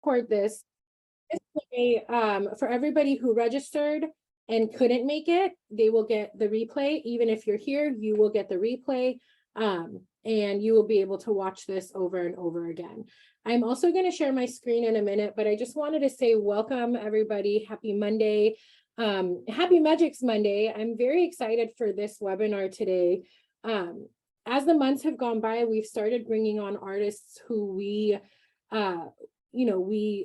record this way, for everybody who registered and couldn't make it, they will get the replay. Even if you're here, you will get the replay, and you will be able to watch this over and over again. I'm also going to share my screen in a minute, but I just wanted to say welcome, everybody. Happy Monday. Happy Megix Monday. I'm very excited for this webinar today. As the months have gone by, we've started bringing on artists who we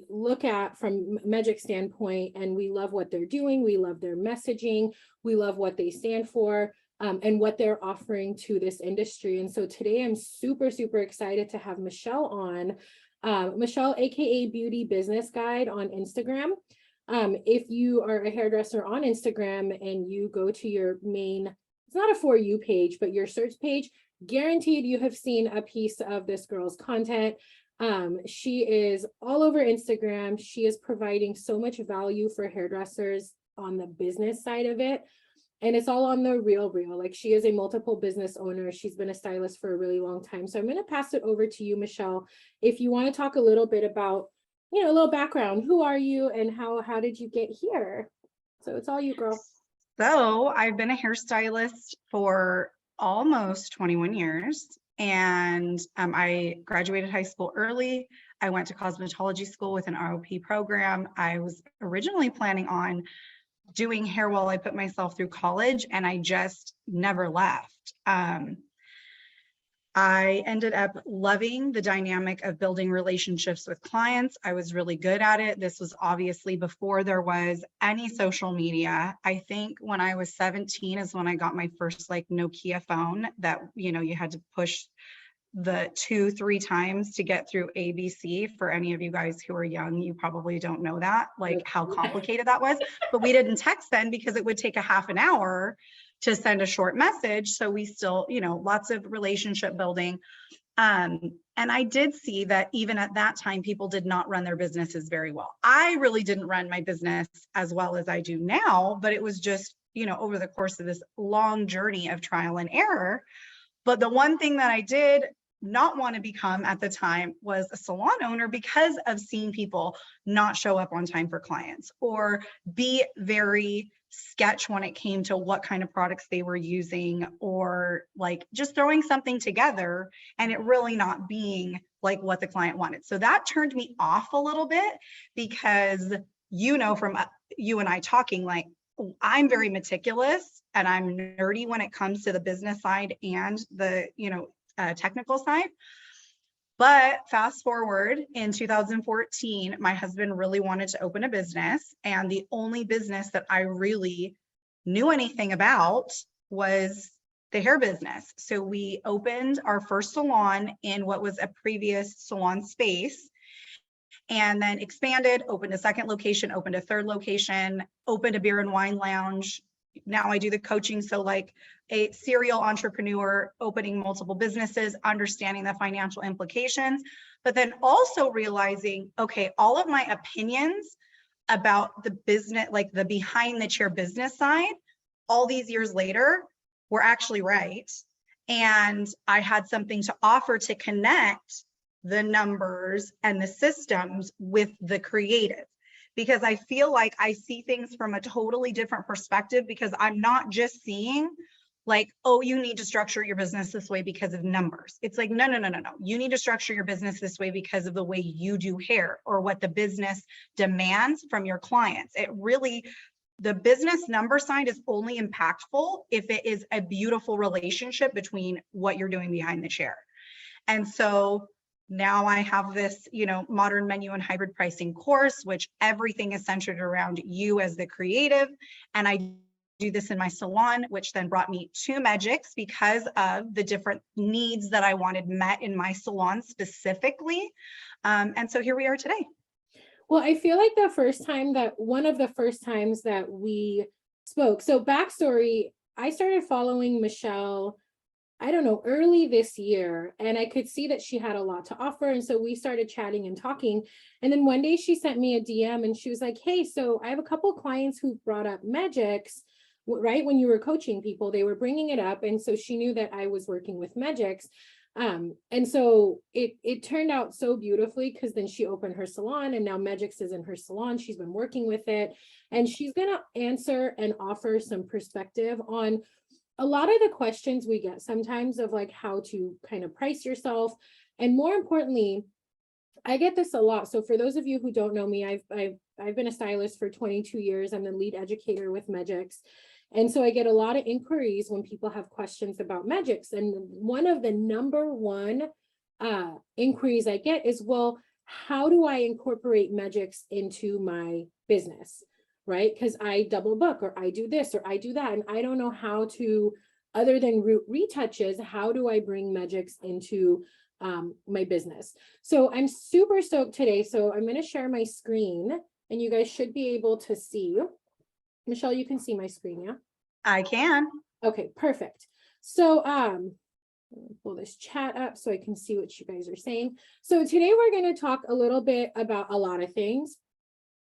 look at from Megix standpoint, and we love what they're doing. We love their messaging. We love what they stand for, and what they're offering to this industry. And so today I'm super, super excited to have Michelle on. Michelle, AKA Beauty Business Guide on Instagram. If you are a hairdresser on Instagram and you go to your main, it's not a For You page, but your search page, guaranteed you have seen a piece of this girl's content. She is all over Instagram. She is providing so much value for hairdressers on the business side of it. And it's all on the real. Like, she is a multiple business owner. She's been a stylist for a really long time. So I'm going to pass it over to you, Michelle. If you want to talk a little bit about, a little background, who are you and how did you get here? So it's all you, girl. So I've been a hairstylist for almost 21 years. And I graduated high school early. I went to cosmetology school with an ROP program. I was originally planning on doing hair while I put myself through college, and I just never left. I ended up loving the dynamic of building relationships with clients. I was really good at it. This was obviously before there was any social media. I think when I was 17 is when I got my first Nokia phone that, you had to push the 2-3 times to get through ABC. For any of you guys who are young, you probably don't know that, how complicated that was. But we didn't text then because it would take a half an hour to send a short message. So we still, lots of relationship building. And I did see that even at that time, people did not run their businesses very well. I really didn't run my business as well as I do now, but it was just, over the course of this long journey of trial and error. But the one thing that I did not want to become at the time was a salon owner, because of seeing people not show up on time for clients or be very sketch when it came to what kind of products they were using, or just throwing something together and it really not being what the client wanted. So that turned me off a little bit, because from you and I talking, I'm very meticulous and I'm nerdy when it comes to the business side and the technical side. But fast forward in 2014, my husband really wanted to open a business, and the only business that I really knew anything about was the hair business. So we opened our first salon in what was a previous salon space, and then expanded, opened a second location, opened a third location, opened a beer and wine lounge. Now I do the coaching. So a serial entrepreneur, opening multiple businesses, understanding the financial implications, but then also realizing, okay, all of my opinions about the business, the behind the chair business side, all these years later, were actually right. And I had something to offer to connect the numbers and the systems with the creative. Because I feel like I see things from a totally different perspective, because I'm not just seeing oh, you need to structure your business this way because of numbers. It's no. You need to structure your business this way because of the way you do hair or what the business demands from your clients. The business number side is only impactful if it is a beautiful relationship between what you're doing behind the chair. And so now I have this, modern menu and hybrid pricing course, which everything is centered around you as the creative. And I do this in my salon, which then brought me to Megix because of the different needs that I wanted met in my salon specifically. And so here we are today. Well, I feel like one of the first times that we spoke. So backstory, I started following Michelle, I don't know, early this year, and I could see that she had a lot to offer. And so we started chatting and talking. And then one day she sent me a DM and she was like, hey, so I have a couple clients who brought up Megix, right? When you were coaching people, they were bringing it up. And so she knew that I was working with Megix. And so it turned out so beautifully, because then she opened her salon, and now Megix is in her salon. She's been working with it, and she's going to answer and offer some perspective on a lot of the questions we get sometimes of like how to kind of price yourself. And more importantly, I get this a lot. So for those of you who don't know me, I've been a stylist for 22 years. I'm the lead educator with Megix. And so I get a lot of inquiries when people have questions about Megix. And one of the number one inquiries I get is, well, how do I incorporate Megix into my business? Right? Because I double book, or I do this, or I do that. And I don't know how to, other than retouches, how do I bring Megix into my business? So I'm super stoked today. So I'm going to share my screen, and you guys should be able to see. Michelle, you can see my screen, yeah? I can. Okay, perfect. So pull this chat up so I can see what you guys are saying. So today we're going to talk a little bit about a lot of things,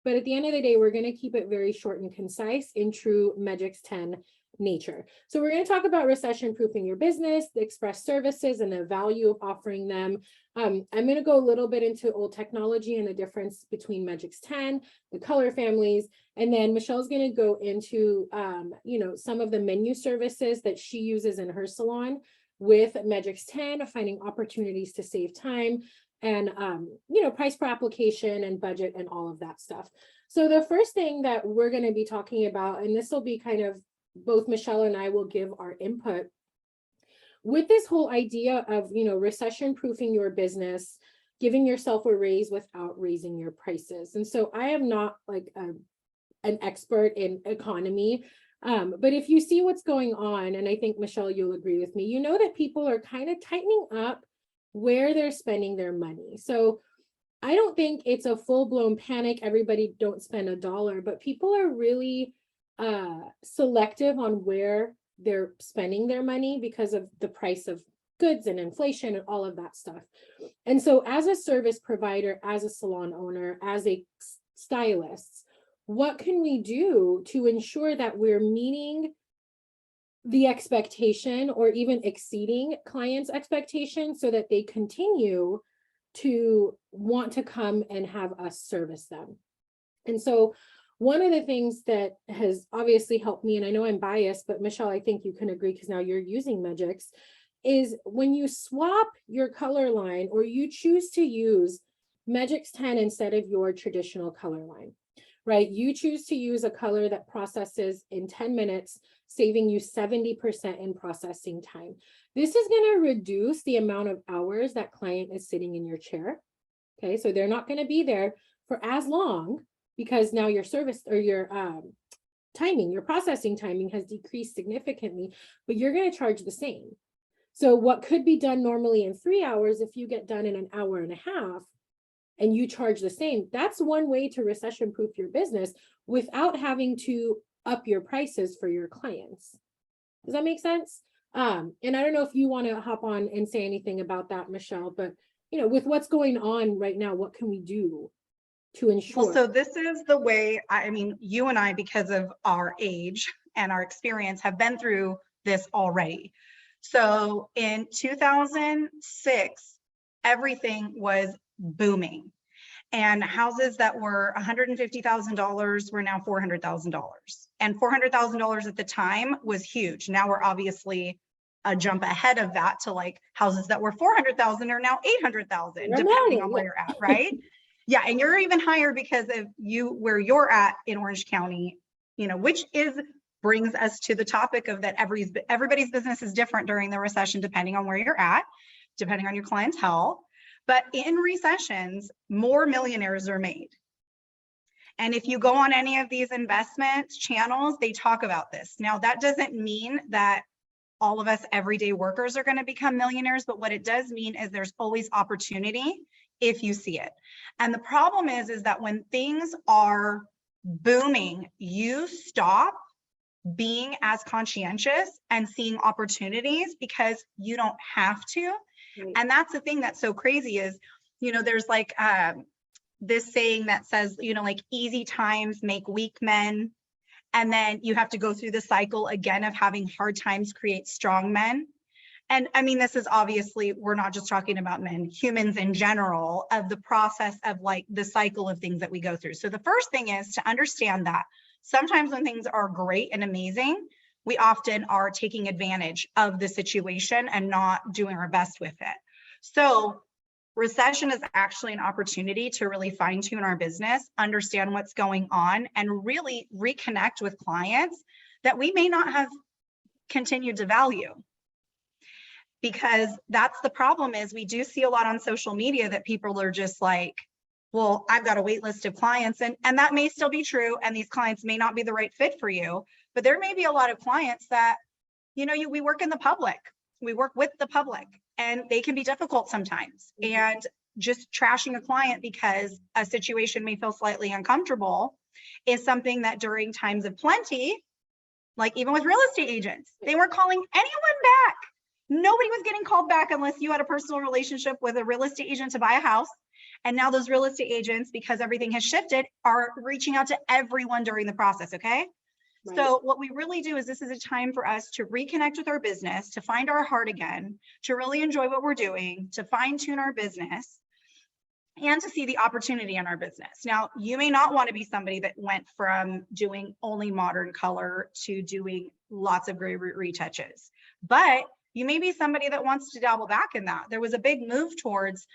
but at the end of the day, we're going to keep it very short and concise in true Megix 10 nature. So we're going to talk about recession proofing your business, the express services, and the value of offering them. I'm going to go a little bit into old technology and the difference between Megix 10, the color families, and then Michelle's going to go into some of the menu services that she uses in her salon with Megix 10, finding opportunities to save time, and price per application and budget and all of that stuff. So the first thing that we're going to be talking about, and this will be kind of both Michelle and I will give our input with this whole idea of, recession proofing your business, giving yourself a raise without raising your prices. And so I am not like an expert in economy, but if you see what's going on, and I think Michelle, you'll agree with me, you know that people are kind of tightening up where they're spending their money. So I don't think it's a full-blown panic, everybody don't spend $1, but people are really selective on where they're spending their money because of the price of goods and inflation and all of that stuff. And so as a service provider, as a salon owner, as a stylist, what can we do to ensure that we're meeting the expectation or even exceeding clients' expectations so that they continue to want to come and have us service them? And so one of the things that has obviously helped me, and I know I'm biased, but Michelle, I think you can agree because now you're using Megix, is when you swap your color line or you choose to use Megix 10 instead of your traditional color line, right? You choose to use a color that processes in 10 minutes, saving you 70% in processing time. This is going to reduce the amount of hours that client is sitting in your chair. Okay, so they're not going to be there for as long, because now your service or your timing, your processing timing has decreased significantly, but you're going to charge the same. So what could be done normally in 3 hours, if you get done in an hour and a half and you charge the same, that's one way to recession proof your business without having to up your prices for your clients. Does that make sense? And I don't know if you want to hop on and say anything about that, Michelle, but with what's going on right now, what can we do to ensure? Well, so this is the way, you and I, because of our age and our experience, have been through this already. So in 2006, everything was booming, and houses that were $150,000 were now $400,000, and $400,000 at the time was huge. Now we're obviously a jump ahead of that to like houses that were 400,000 are now 800,000, depending on where you're at, right? Yeah, and you're even higher because of where you're at in Orange County, which brings us to the topic of that everybody's business is different during the recession, depending on where you're at, depending on your clientele. But in recessions, more millionaires are made. And if you go on any of these investment channels, they talk about this. Now, that doesn't mean that all of us everyday workers are going to become millionaires, but what it does mean is there's always opportunity if you see it. And the problem is that when things are booming, you stop being as conscientious and seeing opportunities because you don't have to. Right. And that's the thing that's so crazy is, there's like this saying that says, like easy times make weak men. And then you have to go through the cycle again of having hard times create strong men. And I mean, this is obviously, we're not just talking about men, humans in general, of the process of like the cycle of things that we go through. So the first thing is to understand that sometimes when things are great and amazing, we often are taking advantage of the situation and not doing our best with it. So recession is actually an opportunity to really fine tune our business, understand what's going on, and really reconnect with clients that we may not have continued to value. Because that's the problem, is we do see a lot on social media that people are just like, well, I've got a wait list of clients, and that may still be true. And these clients may not be the right fit for you, but there may be a lot of clients that, we work in the public, we work with the public, and they can be difficult sometimes. And just trashing a client because a situation may feel slightly uncomfortable is something that during times of plenty, like even with real estate agents, they weren't calling anyone back. Nobody was getting called back unless you had a personal relationship with a real estate agent to buy a house. And now those real estate agents, because everything has shifted, are reaching out to everyone during the process, okay? Right. So what we really do is, this is a time for us to reconnect with our business, to find our heart again, to really enjoy what we're doing, to fine tune our business, and to see the opportunity in our business. Now, you may not want to be somebody that went from doing only modern color to doing lots of gray root retouches, but you may be somebody that wants to dabble back in that. There was a big move towards,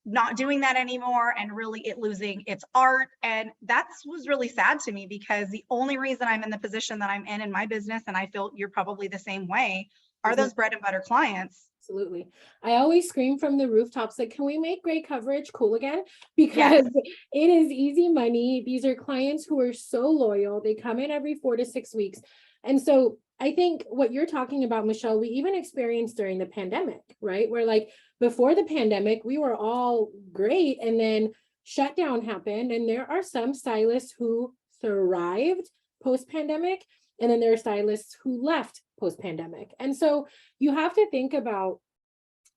not doing that anymore, and really it losing its art. And that was really sad to me, because the only reason I'm in the position that I'm in my business, and I feel you're probably the same way, are those bread and butter clients. Absolutely. I always scream from the rooftops, like, can we make gray coverage cool again? Because it is easy money. These are clients who are so loyal. They come in every 4 to 6 weeks. And so I think what you're talking about, Michelle, we even experienced during the pandemic, right? Where like before the pandemic, we were all great, and then shutdown happened. And there are some stylists who thrived post-pandemic, and then there are stylists who left post-pandemic. And so you have to think about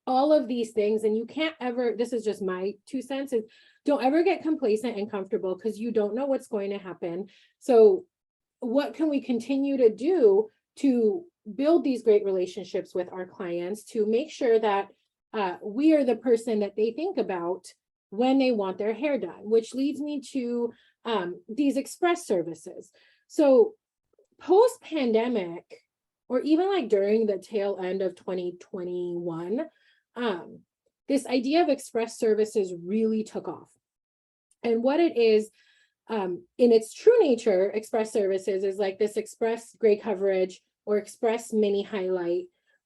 all of these things, and you can't ever, this is just my 2 cents, is don't ever get complacent and comfortable, because you don't know what's going to happen. So what can we continue to do to build these great relationships with our clients, to make sure that we are the person that they think about when they want their hair done, which leads me to these express services. So post-pandemic, or even like during the tail end of 2021, this idea of express services really took off. And what it is, in its true nature, express services is like this express gray coverage or express mini highlight.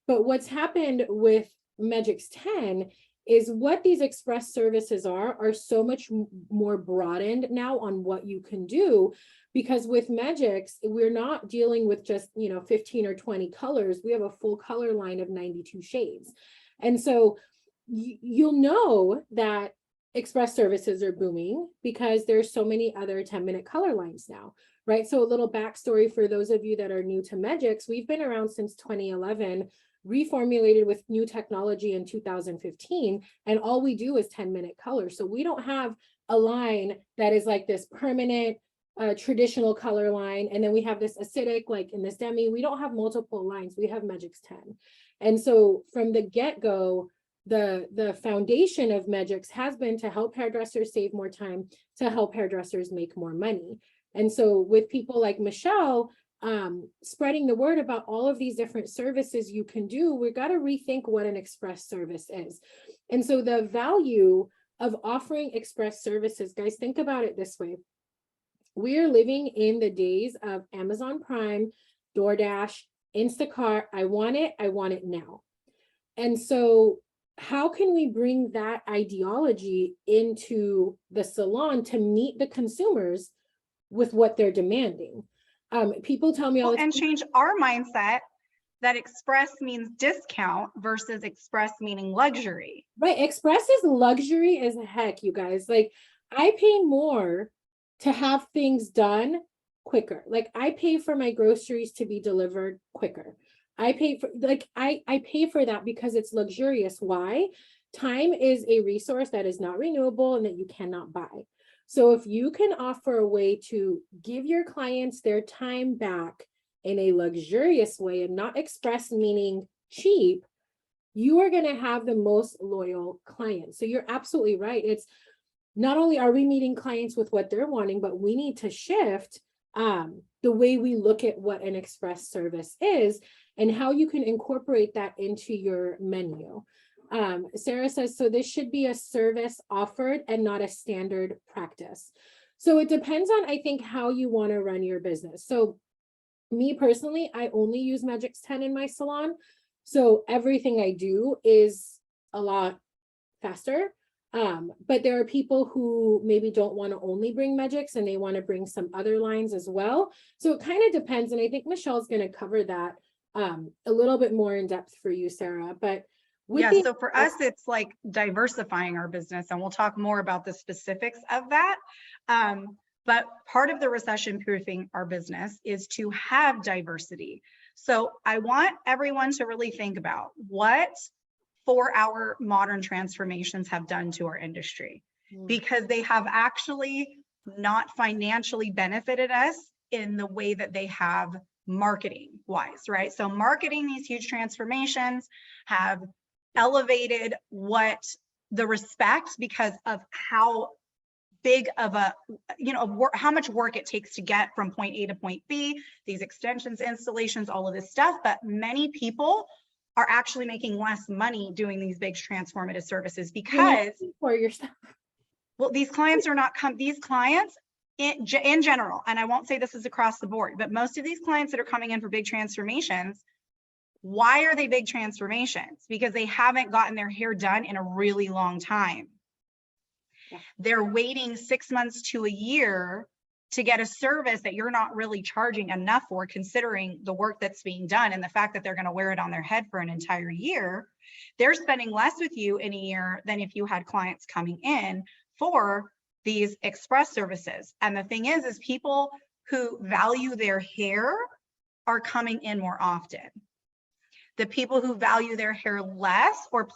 But what's happened with Megix 10 is what these express services are so much more broadened now on what you can do, because with Megix, we're not dealing with just 15 or 20 colors. We have a full color line of 92 shades. And so you'll know that express services are booming because there's so many other 10-minute color lines now, right? So a little backstory for those of you that are new to Megix: we've been around since 2011, reformulated with new technology in 2015, and all we do is 10-minute color. So we don't have a line that is like this permanent traditional color line, and then we have this acidic, like in this demi. We don't have multiple lines, we have Megix 10. And so from the get-go, the foundation of Megix has been to help hairdressers save more time, to help hairdressers make more money. And so with people like Michelle, spreading the word about all of these different services you can do, we've got to rethink what an express service is. And so the value of offering express services, guys, think about it this way. We are living in the days of Amazon Prime, DoorDash, Instacart. I want it now. And so how can we bring that ideology into the salon to meet the consumers with what they're demanding? People tell me all the time, and change our mindset that express means discount versus express meaning luxury. Right, express is luxury as heck, you guys. Like, I pay more to have things done quicker. Like, I pay for my groceries to be delivered quicker. I pay for, like, I pay for that because it's luxurious. Why? Time is a resource that is not renewable and that you cannot buy. So if you can offer a way to give your clients their time back in a luxurious way, and not express meaning cheap, you are going to have the most loyal clients. So you're absolutely right. It's not only are we meeting clients with what they're wanting, but we need to shift the way we look at what an express service is and how you can incorporate that into your menu. Sarah says, so this should be a service offered and not a standard practice. So it depends on, I think, how you want to run your business. So me personally, I only use Megix 10 in my salon. So everything I do is a lot faster. But there are people who maybe don't want to only bring Megix and they want to bring some other lines as well. So it kind of depends. And I think Michelle's going to cover that a little bit more in depth for you, Sarah. But yeah, so for us, it's like diversifying our business, and we'll talk more about the specifics of that. But part of the recession proofing our business is to have diversity. So I want everyone to really think about what 4-hour modern transformations have done to our industry, because they have actually not financially benefited us in the way that they have marketing wise, right? So marketing these huge transformations have elevated what the respect, because of how big of a, how much work it takes to get from point A to point B, these extensions, installations, all of this stuff. But many people are actually making less money doing these big transformative services because for your stuff. Well, these clients are not these clients in general, and I won't say this is across the board, but most of these clients that are coming in for big transformations, why are they big transformations? Because they haven't gotten their hair done in a really long time. Yeah. They're waiting 6 months to a year to get a service that you're not really charging enough for, considering the work that's being done and the fact that they're going to wear it on their head for an entire year. They're spending less with you in a year than if you had clients coming in for these express services. And the thing is people who value their hair are coming in more often. The people who value their hair less or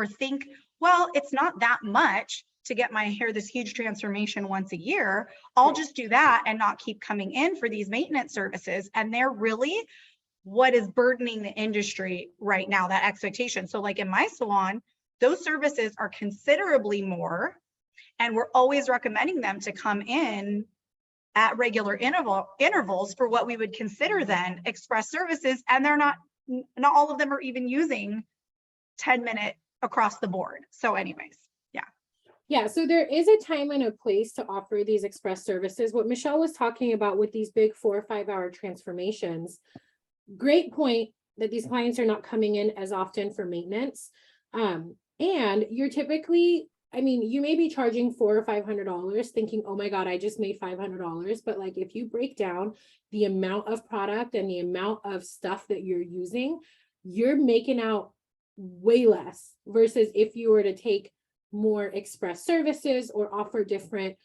think, well, it's not that much to get my hair this huge transformation once a year, I'll just do that and not keep coming in for these maintenance services. And they're really what is burdening the industry right now, that expectation. So like in my salon, those services are considerably more, and we're always recommending them to come in at regular intervals for what we would consider then express services. And they're not all of them are even using 10-minute across the board. So anyways. Yeah, so there is a time and a place to offer these express services. What Michelle was talking about with these big 4 or 5 hour transformations, great point that these clients are not coming in as often for maintenance. And you're typically, I mean, you may be charging $400 or $500 thinking, oh my God, I just made $500. But like, if you break down the amount of product and the amount of stuff that you're using, you're making out way less versus if you were to take more express services or offer different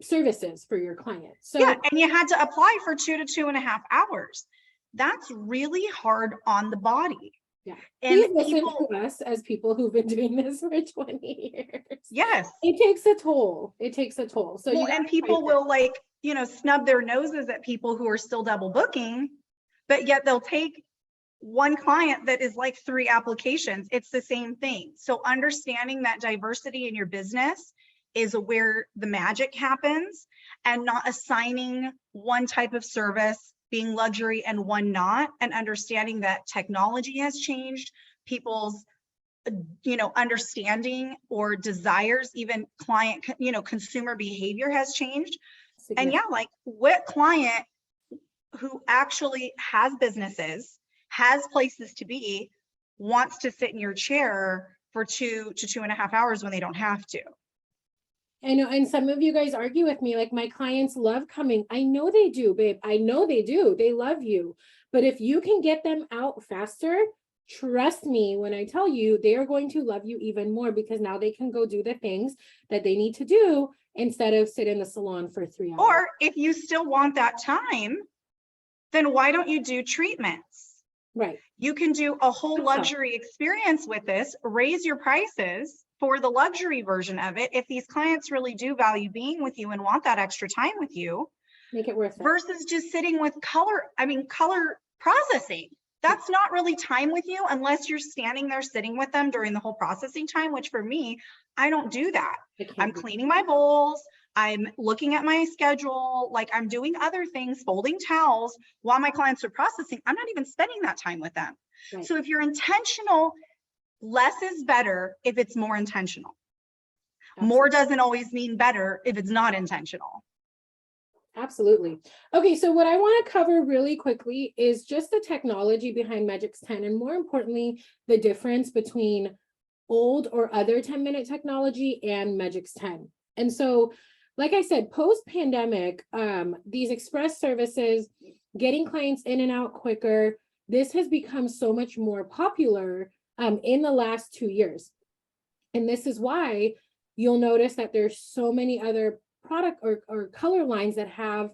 services for your clients. So yeah, and you had to apply for 2 to 2.5 hours. That's really hard on the body. Yeah. And please listen to us as people who've been doing this for 20 years. Yes. It takes a toll. It takes a toll. So and people will like, snub their noses at people who are still double booking, but yet they'll take one client that is like 3 applications. It's the same thing. So understanding that diversity in your business is where the magic happens, and not assigning one type of service being luxury and one not, and understanding that technology has changed, people's understanding or desires, even client, consumer behavior has changed. And yeah, like what client who actually has businesses, has places to be, wants to sit in your chair for 2 to 2.5 hours when they don't have to. I know, and some of you guys argue with me, like my clients love coming. I know they do, babe. I know they do. They love you. But if you can get them out faster, trust me when I tell you, they are going to love you even more, because now they can go do the things that they need to do instead of sit in the salon for 3 hours. Or if you still want that time, then why don't you do treatments? Right. You can do a whole luxury experience with this, raise your prices for the luxury version of it. If these clients really do value being with you and want that extra time with you, make it worth it. Versus just sitting with color processing. That's not really time with you unless you're standing there sitting with them during the whole processing time, which for me, I don't do that. I'm cleaning my bowls. I'm looking at my schedule. Like I'm doing other things, folding towels while my clients are processing. I'm not even spending that time with them. Right. So if you're intentional, less is better if it's more intentional. Absolutely. More doesn't always mean better if it's not intentional. Absolutely. Okay, so what I want to cover really quickly is just the technology behind Megix 10, and more importantly, the difference between old or other 10-minute technology and Megix 10. And so, like I said, post-pandemic, these express services, getting clients in and out quicker, this has become so much more popular in the last 2 years. And this is why you'll notice that there's so many other product or color lines that have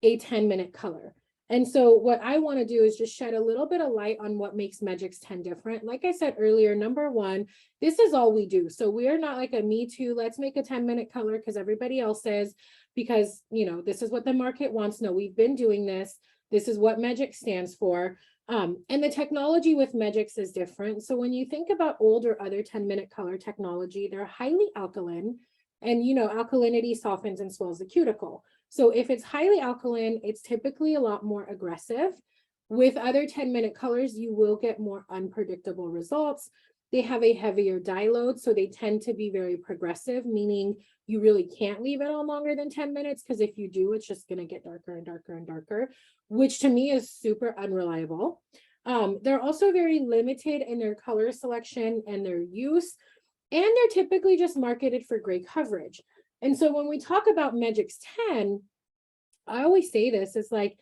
a 10-minute color. And so what I want to do is just shed a little bit of light on what makes Megix 10 different. Like I said earlier, number one, this is all we do. So we're not like a me too, let's make a 10-minute color because everybody else says, because, you know, this is what the market wants. No, we've been doing this. This is what Megix stands for. And the technology with Megix is different. So when you think about old or other 10-minute color technology, they're highly alkaline. And, you know, alkalinity softens and swells the cuticle. So if it's highly alkaline, it's typically a lot more aggressive. With other 10-minute colors, you will get more unpredictable results. They have a heavier dye load, so they tend to be very progressive, meaning you really can't leave it on longer than 10 minutes, because if you do, it's just going to get darker and darker and darker, which to me is super unreliable. They're also very limited in their color selection and their use. And they're typically just marketed for gray coverage. And so when we talk about Megix 10, I always say this, it's like,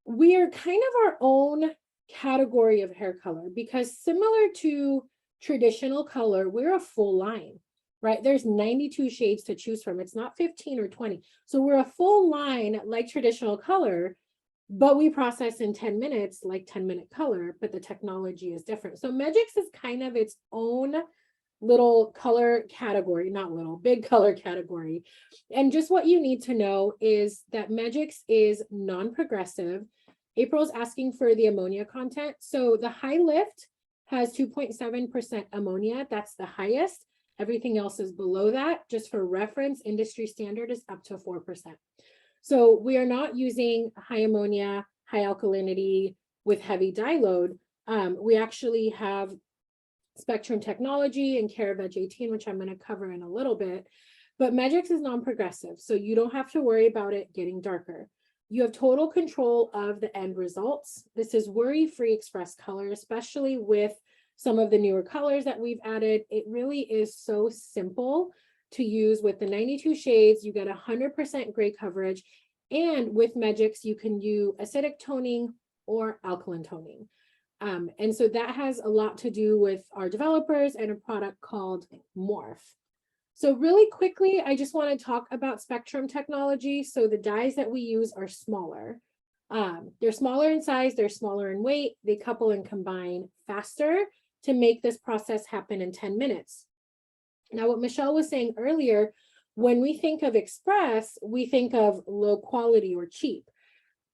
we are kind of our own category of hair color, because similar to traditional color, we're a full line, right? There's 92 shades to choose from. It's not 15 or 20. So we're a full line like traditional color, but we process in 10 minutes like 10-minute color, but the technology is different. So Megix is kind of its own little color category, not little, big color category. And just what you need to know is that Megix is non-progressive. April's asking for the ammonia content. So the high lift has 2.7% ammonia. That's the highest. Everything else is below that. Just for reference, industry standard is up to 4%. So we are not using high ammonia, high alkalinity with heavy dye load. We actually have Spectrum technology and CareVeg 18, which I'm going to cover in a little bit. But Megix is non-progressive, so you don't have to worry about it getting darker. You have total control of the end results. This is worry-free express color, especially with some of the newer colors that we've added. It really is so simple to use. With the 92 shades, you get 100% gray coverage. And with Megix, you can use acidic toning or alkaline toning. And so that has a lot to do with our developers and a product called Morph. So really quickly, I just want to talk about Spectrum technology. So the dyes that we use are smaller. They're smaller in size, they're smaller in weight, they couple and combine faster to make this process happen in 10 minutes. Now, what Michelle was saying earlier, when we think of express, we think of low quality or cheap.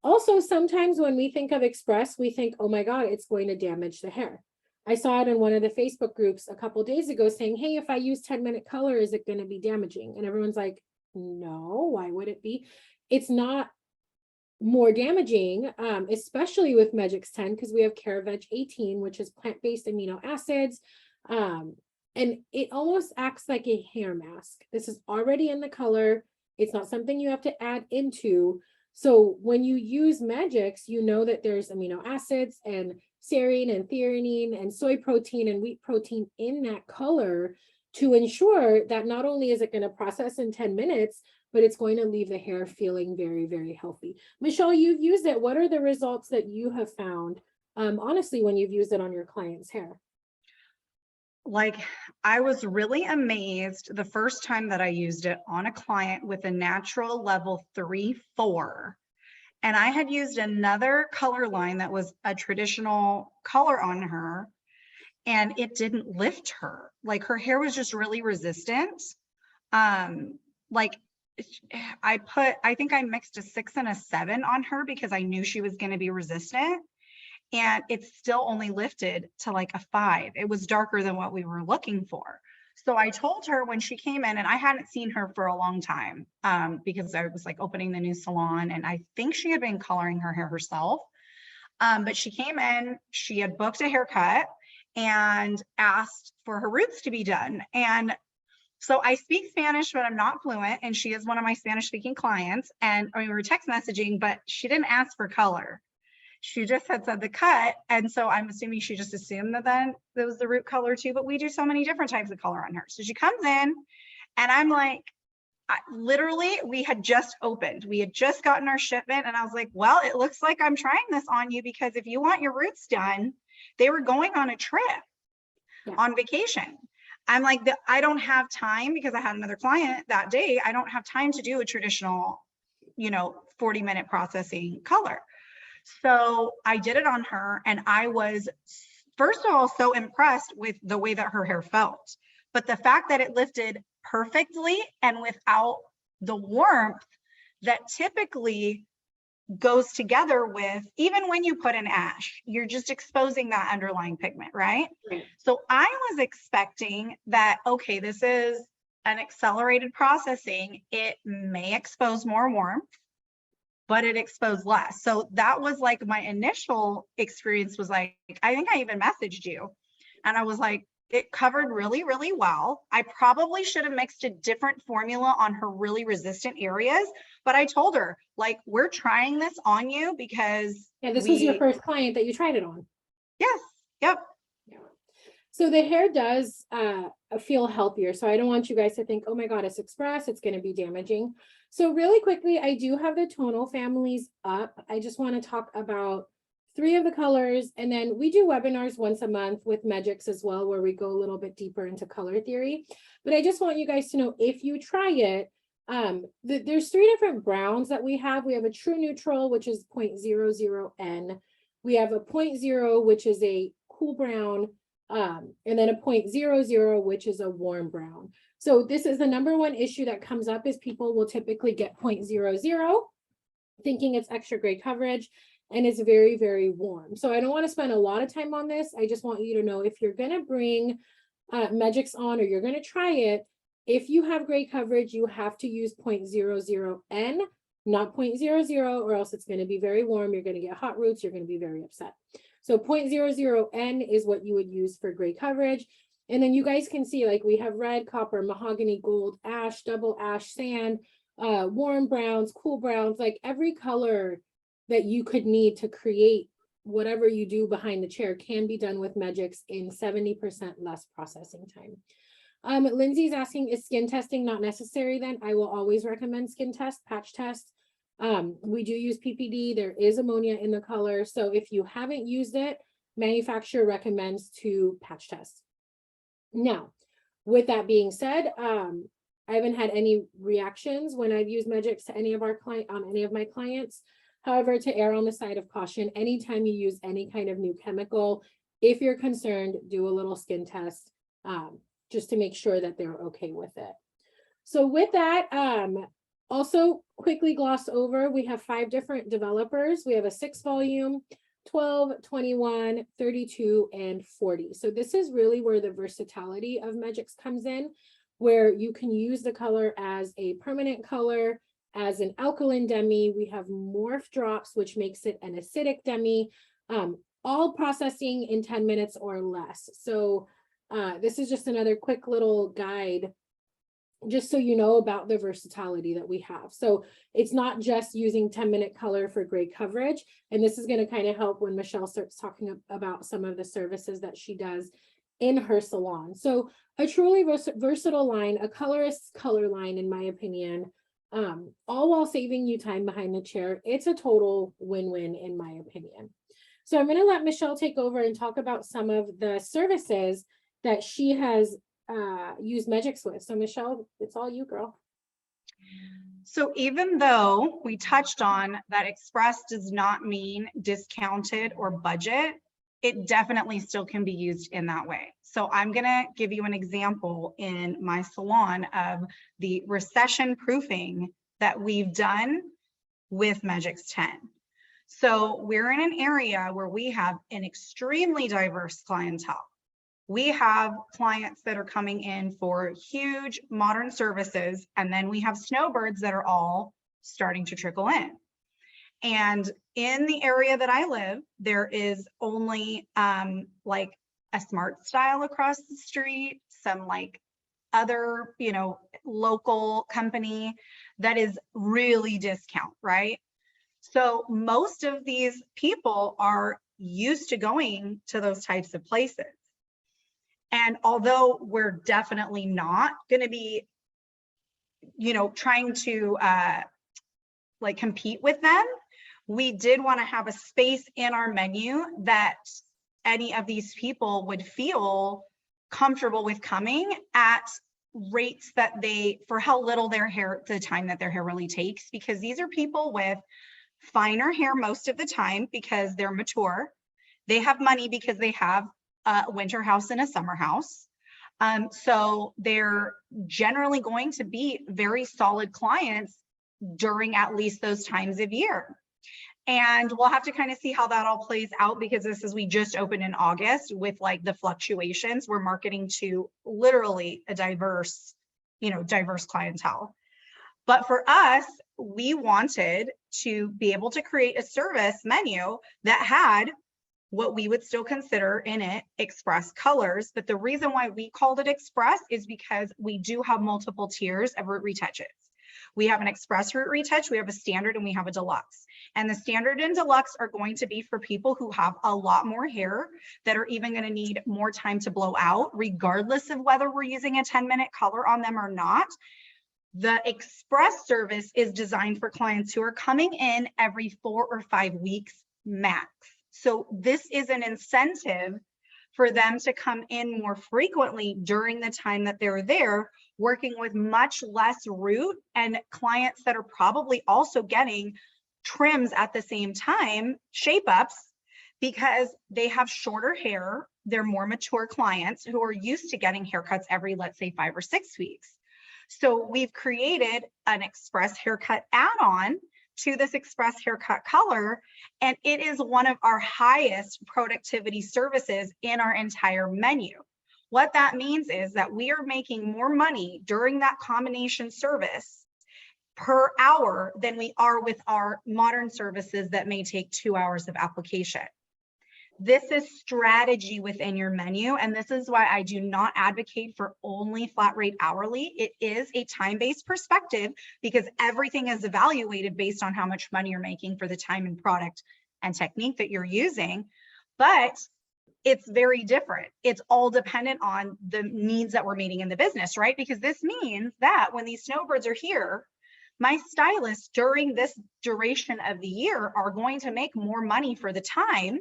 Also, sometimes when we think of express, we think, oh my God, it's going to damage the hair. I saw it in one of the Facebook groups a couple of days ago saying, hey, if I use 10-minute color, is it going to be damaging? And everyone's like, no, why would it be? It's not more damaging, especially with Megix 10, because we have CareVeg 18, which is plant-based amino acids. And it almost acts like a hair mask. This is already in the color. It's not something you have to add into. So when you use Megix, you know that there's amino acids and serine and threonine and soy protein and wheat protein in that color to ensure that not only is it going to process in 10 minutes, but it's going to leave the hair feeling very, very healthy. Michelle, you've used it. What are the results that you have found, honestly, when you've used it on your client's hair? Like, I was really amazed the first time that I used it on a client with a natural level 3-4. And I had used another color line that was a traditional color on her, and it didn't lift her. Like, her hair was just really resistant. Like, I think I mixed a 6 and a 7 on her because I knew she was going to be resistant. and it's still only lifted to like a 5. It was darker than what we were looking for. So I told her when she came in, and I hadn't seen her for a long time, because I was like opening the new salon, and I think she had been coloring her hair herself. But she came in, she had booked a haircut and asked for her roots to be done. And so I speak Spanish, but I'm not fluent. And she is one of my Spanish speaking clients. And we were text messaging, but she didn't ask for color. She just had said the cut. And so I'm assuming she just assumed that then that was the root color too, but we do so many different types of color on her. So she comes in and I'm like, literally, we had just opened. We had just gotten our shipment. And I was like, well, it looks like I'm trying this on you because if you want your roots done, they were going on a trip on vacation. I'm like, I don't have time because I had another client that day. I don't have time to do a traditional, 40-minute processing color. So I did it on her, and I was, first of all, so impressed with the way that her hair felt. But the fact that it lifted perfectly and without the warmth that typically goes together with, even when you put an ash, you're just exposing that underlying pigment, right? So I was expecting that, okay, this is an accelerated processing. It may expose more warmth, but it exposed less. So that was like my initial experience was like, I think I even messaged you and I was like, it covered really, really well. I probably should have mixed a different formula on her really resistant areas, but I told her, like, we're trying this on you because this was your first client that you tried it on. Yes. Yep. Yeah. So the hair does feel healthier. So I don't want you guys to think, oh my God, it's Express, it's going to be damaging. So really quickly, I do have the tonal families up. I just want to talk about 3 of the colors, and then we do webinars once a month with Megix as well, where we go a little bit deeper into color theory. But I just want you guys to know, if you try it, there's 3 different browns that we have. We have a true neutral, which is 0.00N. We have a 0.0, which is a cool brown, and then a 0.00, which is a warm brown. So this is the #1 issue that comes up, is people will typically get 0.00, thinking it's extra gray coverage, and it's very, very warm. So I don't want to spend a lot of time on this. I just want you to know, if you're going to bring Megix on, or you're going to try it, if you have gray coverage, you have to use 0.00N, not 0.00, or else it's going to be very warm. You're going to get hot roots. You're going to be very upset. So 0.00N is what you would use for gray coverage. And then you guys can see, like, we have red, copper, mahogany, gold, ash, double ash, sand, warm browns, cool browns, like every color that you could need to create whatever you do behind the chair can be done with Megix in 70% less processing time. Lindsay's asking, is skin testing not necessary then? I will always recommend skin test, patch test. We do use PPD. There is ammonia in the color. So if you haven't used it, manufacturer recommends to patch test. Now, with that being said, I haven't had any reactions when I've used Megix to any of my clients. However, to err on the side of caution, anytime you use any kind of new chemical, if you're concerned, do a little skin test, just to make sure that they're okay with it. So with that, also quickly gloss over, we have 5 different developers. We have a 6 volume, 12, 21, 32, and 40. So this is really where the versatility of Megix comes in, where you can use the color as a permanent color, as an alkaline demi. We have morph drops, which makes it an acidic demi, all processing in 10 minutes or less. So this is just another quick little guide, just so you know about the versatility that we have. So it's not just using 10-minute color for gray coverage. And this is going to kind of help when Michelle starts talking about some of the services that she does in her salon. So a truly versatile line, a colorist's color line, in my opinion, all while saving you time behind the chair. It's a total win-win, in my opinion. So I'm going to let Michelle take over and talk about some of the services that she has used Megix with. So Michelle, it's all you, girl. So even though we touched on that Express does not mean discounted or budget, it definitely still can be used in that way. So I'm going to give you an example in my salon of the recession proofing that we've done with Megix 10. So we're in an area where we have an extremely diverse clientele. We have clients that are coming in for huge modern services, and then we have snowbirds that are all starting to trickle in. And in the area that I live, there is only like a Smart Style across the street, some like other, local company that is really discount, right? So most of these people are used to going to those types of places. And although we're definitely not going to be, trying to like compete with them, we did want to have a space in our menu that any of these people would feel comfortable with coming at rates that for how little the time that their hair really takes, because these are people with finer hair most of the time because they're mature. They have money because they have a winter house and a summer house. So they're generally going to be very solid clients during at least those times of year. And we'll have to kind of see how that all plays out, because we just opened in August with like the fluctuations. We're marketing to literally a diverse clientele. But for us, we wanted to be able to create a service menu that had what we would still consider in it express colors. But the reason why we called it express is because we do have multiple tiers of root retouches. We have an express root retouch, we have a standard, and we have a deluxe. And the standard and deluxe are going to be for people who have a lot more hair, that are even going to need more time to blow out, regardless of whether we're using a 10-minute color on them or not. The express service is designed for clients who are coming in every 4 or 5 weeks max. So this is an incentive for them to come in more frequently during the time that they're there, working with much less root, and clients that are probably also getting trims at the same time, shape ups, because they have shorter hair. They're more mature clients who are used to getting haircuts every, let's say, 5 or 6 weeks. So we've created an express haircut add-on to this express haircut color, and it is one of our highest productivity services in our entire menu. What that means is that we are making more money during that combination service per hour than we are with our modern services that may take 2 hours of application. This is strategy within your menu, and this is why I do not advocate for only flat rate hourly. It is a time-based perspective, because everything is evaluated based on how much money you're making for the time and product and technique that you're using. But it's very different. It's all dependent on the needs that we're meeting in the business, right? Because this means that when these snowbirds are here, my stylists during this duration of the year are going to make more money for the time.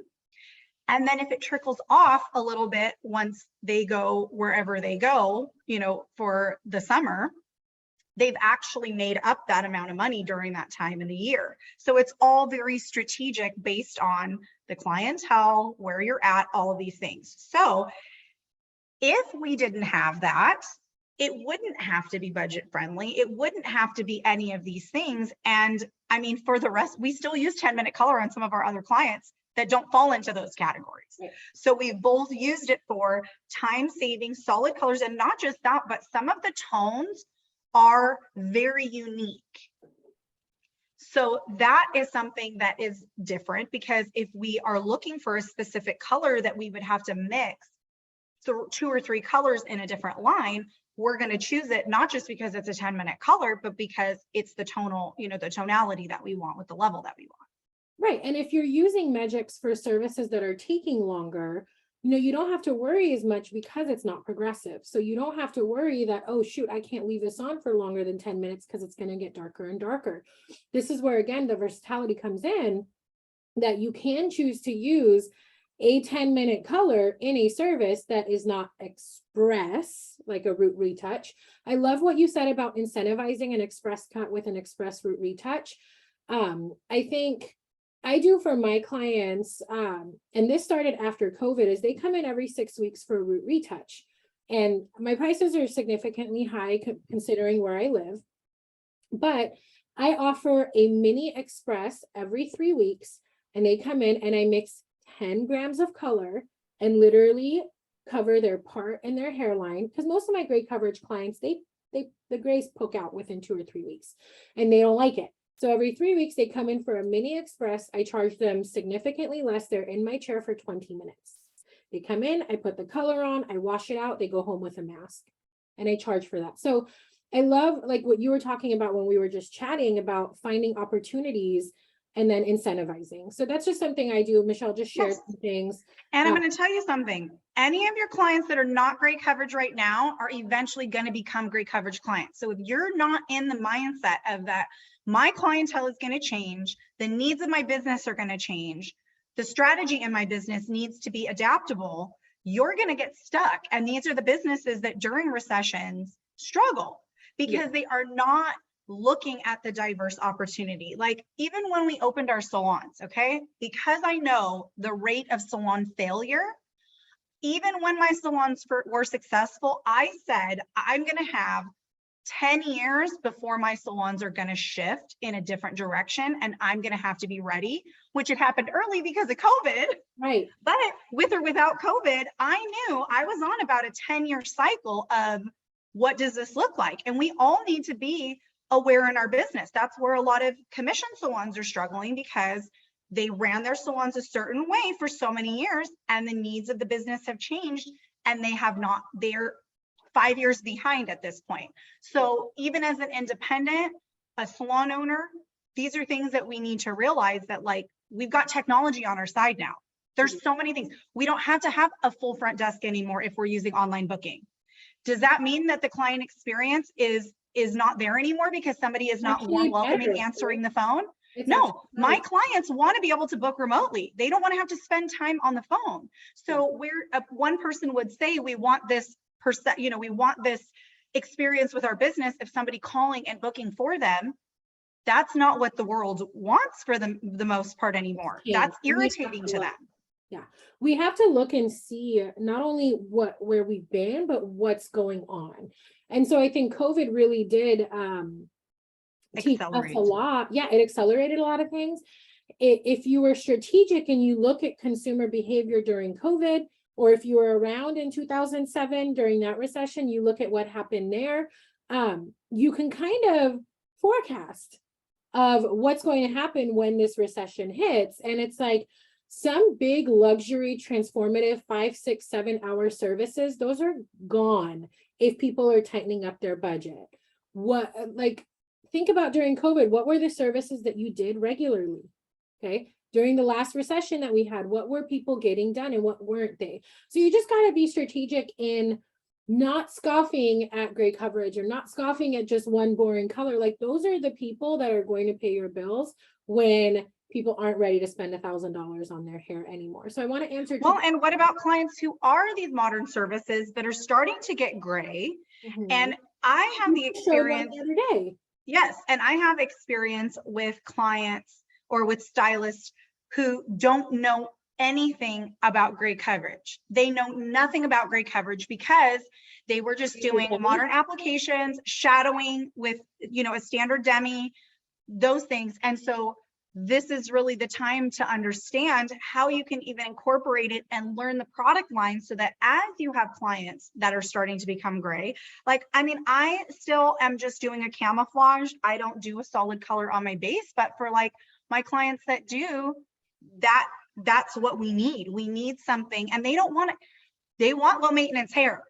And then if it trickles off a little bit once they go wherever they go, for the summer, they've actually made up that amount of money during that time in the year. So it's all very strategic based on the clientele, where you're at, all of these things. So if we didn't have that, it wouldn't have to be budget friendly. It wouldn't have to be any of these things. And I mean, for the rest, we still use 10-minute color on some of our other clients that don't fall into those categories. Right. So we've both used it for time saving, solid colors, and not just that, but some of the tones are very unique. So that is something that is different, because if we are looking for a specific color that we would have to mix 2 or 3 colors in a different line, we're going to choose it not just because it's a 10-minute color, but because it's the tonal, the tonality that we want with the level that we want. Right. And if you're using Megix for services that are taking longer, you don't have to worry as much because it's not progressive. So you don't have to worry that, oh, shoot, I can't leave this on for longer than 10 minutes because it's going to get darker and darker. This is where, again, the versatility comes in, that you can choose to use a 10-minute color in a service that is not express, like a root retouch. I love what you said about incentivizing an express cut with an express root retouch. I think I do for my clients, and this started after COVID, is they come in every 6 weeks for a root retouch. And my prices are significantly high considering where I live. But I offer a mini express every 3 weeks and they come in and I mix 10 grams of color and literally cover their part and their hairline. Because most of my gray coverage clients, the grays poke out within 2 or 3 weeks and they don't like it. So every 3 weeks, they come in for a mini express. I charge them significantly less. They're in my chair for 20 minutes. They come in, I put the color on, I wash it out, they go home with a mask, and I charge for that. So I love like what you were talking about when we were just chatting about finding opportunities and then incentivizing. So that's just something I do. Michelle just shared Yes. some things. And I'm going to tell you something. Any of your clients that are not great coverage right now are eventually going to become great coverage clients. So if you're not in the mindset of that, my clientele is going to change, the needs of my business are going to change, the strategy in my business needs to be adaptable, you're going to get stuck. And these are the businesses that during recessions struggle because they are not looking at the diverse opportunity. Like even when we opened our salons, okay, because I know the rate of salon failure, even when my salons were successful, I said, I'm going to have 10 years before my salons are going to shift in a different direction. And I'm going to have to be ready, which had happened early because of COVID. Right. But with or without COVID, I knew I was on about a 10-year cycle of what does this look like? And we all need to be aware in our business. That's where a lot of commission salons are struggling because they ran their salons a certain way for so many years and the needs of the business have changed and they have not, they're 5 years behind at this point. So even as an independent, a salon owner, these are things that we need to realize that like we've got technology on our side now. There's so many things. We don't have to have a full front desk anymore if we're using online booking. Does that mean that the client experience is not there anymore because somebody is not warm, welcoming, answering the phone? No, my clients want to be able to book remotely. They don't want to have to spend time on the phone. So where one person would say, we want this we want this experience with our business of somebody calling and booking for them. That's not what the world wants for the most part anymore. That's irritating to them. Yeah, we have to look and see not only where we've been, but what's going on. And so I think COVID really did teach us a lot. Yeah, it accelerated a lot of things. If you were strategic and you look at consumer behavior during COVID, or if you were around in 2007 during that recession, you look at what happened there, you can kind of forecast of what's going to happen when this recession hits. And it's like some big luxury transformative 5, 6, 7 hour services, those are gone if people are tightening up their budget. Think about during COVID, what were the services that you did regularly? Okay. During the last recession that we had, what were people getting done and what weren't they? So you just got to be strategic in not scoffing at gray coverage or not scoffing at just one boring color. Like those are the people that are going to pay your bills when people aren't ready to spend $1,000 on their hair anymore. So I want to answer. Well, and what about clients who are these modern services that are starting to get gray? And I have the experience the other day. Yes. And I have experience with clients or with stylists who don't know anything about gray coverage. They know nothing about gray coverage because they were just doing modern applications, shadowing with, a standard demi, those things. And so this is really the time to understand how you can even incorporate it and learn the product line so that as you have clients that are starting to become gray, I still am just doing a camouflage. I don't do a solid color on my base, but for my clients that do, that's what we need. We need something, and they don't want it. They want low maintenance hair.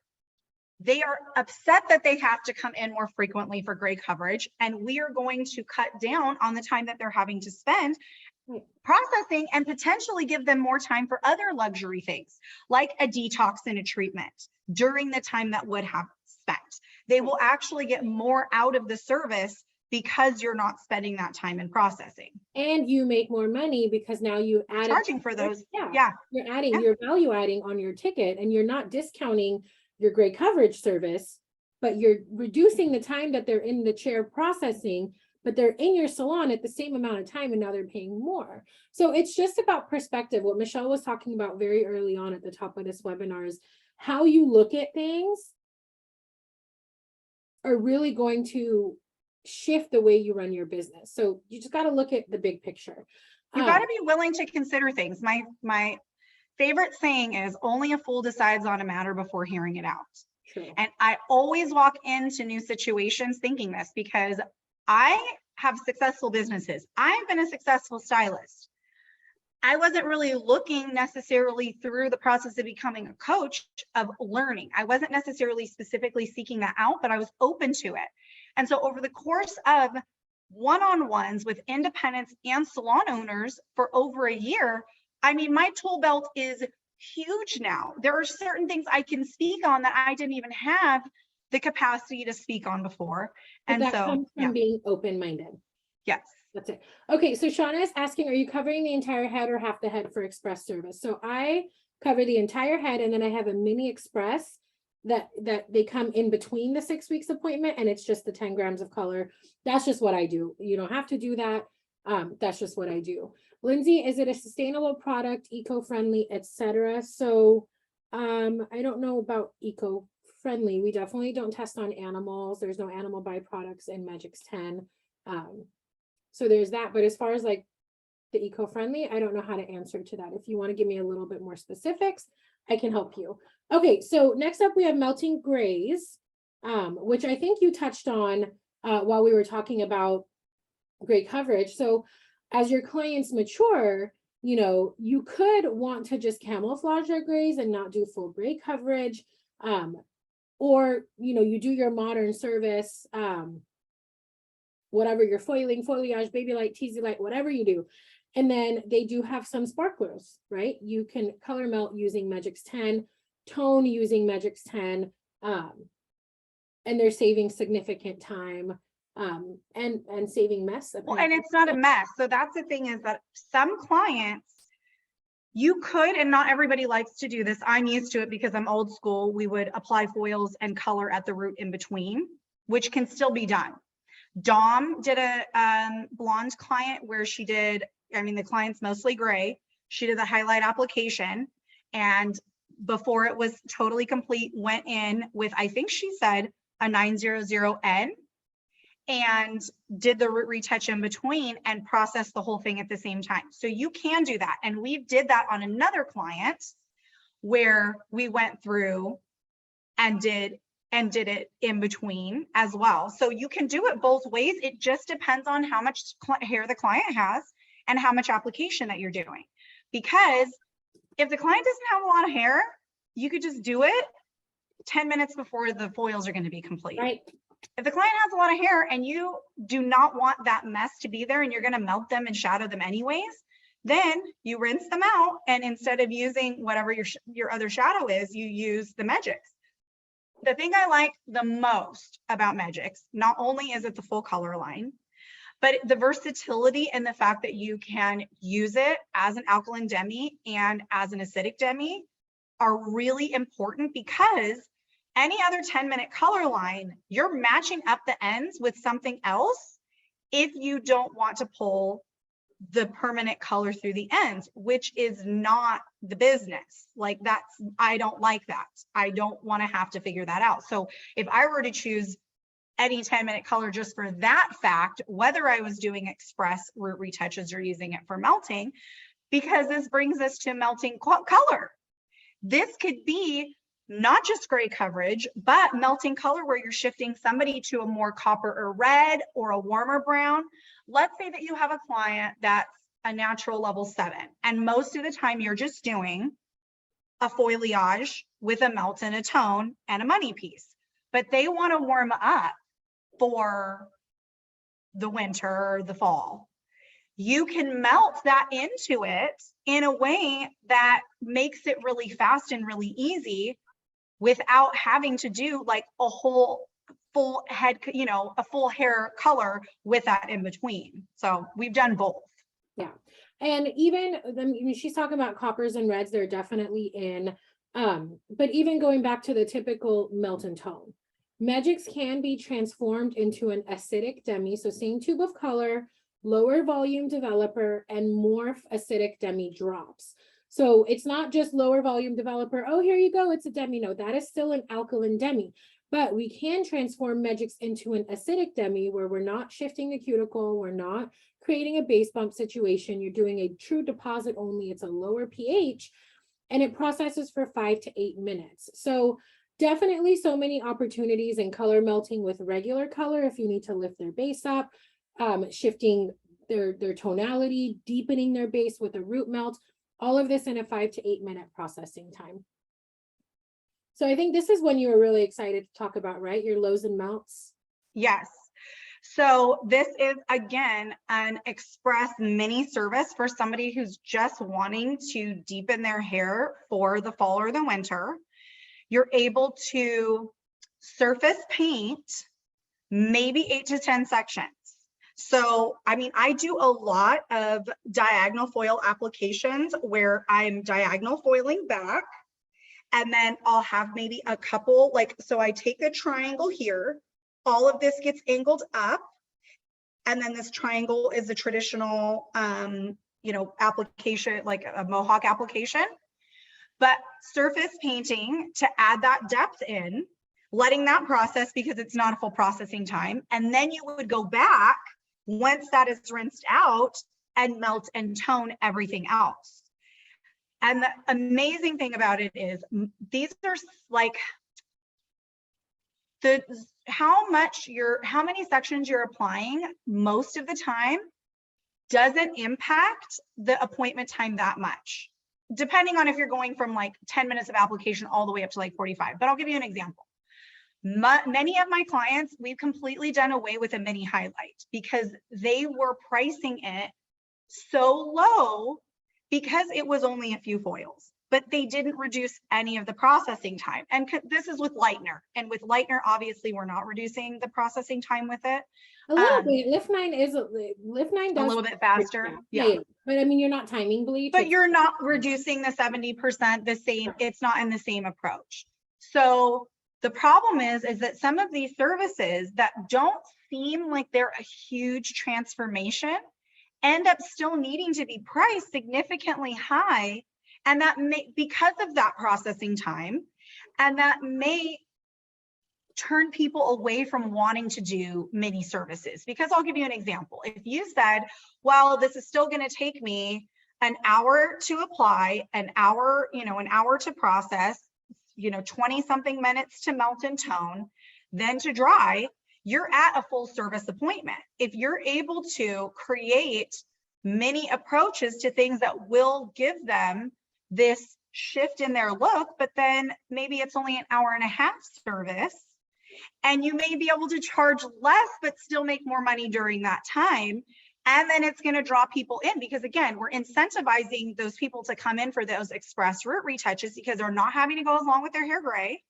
They are upset that they have to come in more frequently for gray coverage, and we are going to cut down on the time that they're having to spend processing and potentially give them more time for other luxury things like a detox and a treatment during the time that would have spent. They will actually get more out of the service because you're not spending that time in processing. And you make more money because now you add charging for those. You're value adding on your ticket, and you're not discounting your gray coverage service, but you're reducing the time that they're in the chair processing, but they're in your salon at the same amount of time and now they're paying more. So it's just about perspective. What Michelle was talking about very early on at the top of this webinar is how you look at things are really going to shift the way you run your business. So you just got to look at the big picture. You got to be willing to consider things. My favorite saying is only a fool decides on a matter before hearing it out. True. And I always walk into new situations thinking this because I have successful businesses. I've been a successful stylist. I wasn't really looking necessarily through the process of becoming a coach of learning. I wasn't necessarily specifically seeking that out, but I was open to it. And so over the course of one-on-ones with independents and salon owners for over a year, I mean, my tool belt is huge now. There are certain things I can speak on that I didn't even have the capacity to speak on before. And that so comes from being open-minded. Yes. That's it. Okay, so Shauna is asking, are you covering the entire head or half the head for express service? So I cover the entire head, and then I have a mini express that they come in between the 6 weeks appointment, and it's just the 10 grams of color. That's just what I do. You don't have to do that. That's just what I do. Lindsay, is it a sustainable product, eco-friendly, etc.? So I don't know about eco-friendly. We definitely don't test on animals. There's no animal byproducts in Megix 10. So there's that, but as far as like the eco-friendly, I don't know how to answer to that. If you want to give me a little bit more specifics, I can help you. Okay, so next up we have melting grays, which I think you touched on while we were talking about gray coverage. So as your clients mature, you know, you could want to just camouflage their grays and not do full gray coverage, or, you know, you do your modern service, whatever you're foiling, foliage, baby light, teasy light, whatever you do. And then they do have some sparklers, right? You can color melt using Megix 10, tone using Megix 10, and they're saving significant time and saving mess. Well, and it's not a mess. So that's the thing, is that some clients, you could, and not everybody likes to do this. I'm used to it because I'm old school. We would apply foils and color at the root in between, which can still be done. Dom did a blonde client where she did, I mean, the client's mostly gray. She did the highlight application, and before it was totally complete, went in with, I think she said, a 900N, and did the root retouch in between and processed the whole thing at the same time. So you can do that. And we did that on another client where we went through and did it in between as well. So you can do it both ways. It just depends on how much hair the client has and how much application that you're doing. Because if the client doesn't have a lot of hair, you could just do it 10 minutes before the foils are going to be complete. Right. If the client has a lot of hair and you do not want that mess to be there and you're going to melt them and shadow them anyways, then you rinse them out, and instead of using whatever your other shadow is, you use the Megix. The thing I like the most about Megix, not only is it the full color line, but the versatility and the fact that you can use it as an alkaline demi and as an acidic demi are really important, because any other 10-minute color line, you're matching up the ends with something else if you don't want to pull the permanent color through the ends, which is not the business. Like, that's, I don't like that. I don't want to have to figure that out. So if I were to choose any 10-minute color just for that fact, whether I was doing express root retouches or using it for melting, because this brings us to melting color. This could be not just gray coverage, but melting color where you're shifting somebody to a more copper or red or a warmer brown. Let's say that you have a client that's a natural level 7, and most of the time you're just doing a foliage with a melt and a tone and a money piece, but they want to warm up for the winter or the fall. You can melt that into it in a way that makes it really fast and really easy without having to do like a whole full head, you know, a full hair color with that in between. So we've done both. Yeah. And even, I mean, she's talking about coppers and reds, they're definitely in, but even going back to the typical melt and tone, Megix can be transformed into an acidic demi. So same tube of color, lower volume developer, and more acidic demi drops. So it's not just lower volume developer. Oh, here you go. It's a demi. No, that is still an alkaline demi. But we can transform Megix into an acidic demi where we're not shifting the cuticle, we're not creating a base bump situation. You're doing a true deposit only. It's a lower pH and it processes for 5 to 8 minutes. So definitely so many opportunities in color melting with regular color if you need to lift their base up, shifting their tonality, deepening their base with a root melt, all of this in a 5 to 8 minute processing time. So I think this is when you were really excited to talk about, right? Your lows and melts. Yes. So this is, again, an express mini service for somebody who's just wanting to deepen their hair for the fall or the winter. You're able to surface paint maybe 8 to 10 sections. So, I mean, I do a lot of diagonal foil applications where I'm diagonal foiling back, and then I'll have maybe a couple, like, so I take a triangle here, all of this gets angled up, and then this triangle is a traditional, you know, application, like a Mohawk application, but surface painting to add that depth in, letting that process because it's not a full processing time. And then you would go back once that is rinsed out and melt and tone everything else. And the amazing thing about it is these are like how many sections you're applying most of the time doesn't impact the appointment time that much, depending on if you're going from like 10 minutes of application all the way up to like 45. But I'll give you an example. Many of my clients, we've completely done away with a mini highlight because they were pricing it so low because it was only a few foils, but they didn't reduce any of the processing time. And this is with lightener. And with lightener, obviously, we're not reducing the processing time with it. A little bit. Lift 9 does a little bit faster. Yeah. But I mean, you're not timing bleach. But you're not reducing the 70% the same. It's not in the same approach. So the problem is that some of these services that don't seem like they're a huge transformation end up still needing to be priced significantly high. And that may, because of that processing time, and that may turn people away from wanting to do mini services. Because I'll give you an example. If you said, well, this is still going to take me an hour to apply, an hour to process, 20 something minutes to melt and tone, then to dry, you're at a full service appointment. If you're able to create many approaches to things that will give them this shift in their look, but then maybe it's only an hour and a half service, and you may be able to charge less, but still make more money during that time. And then it's going to draw people in because, again, we're incentivizing those people to come in for those express root retouches because they're not having to go as long with their hair gray.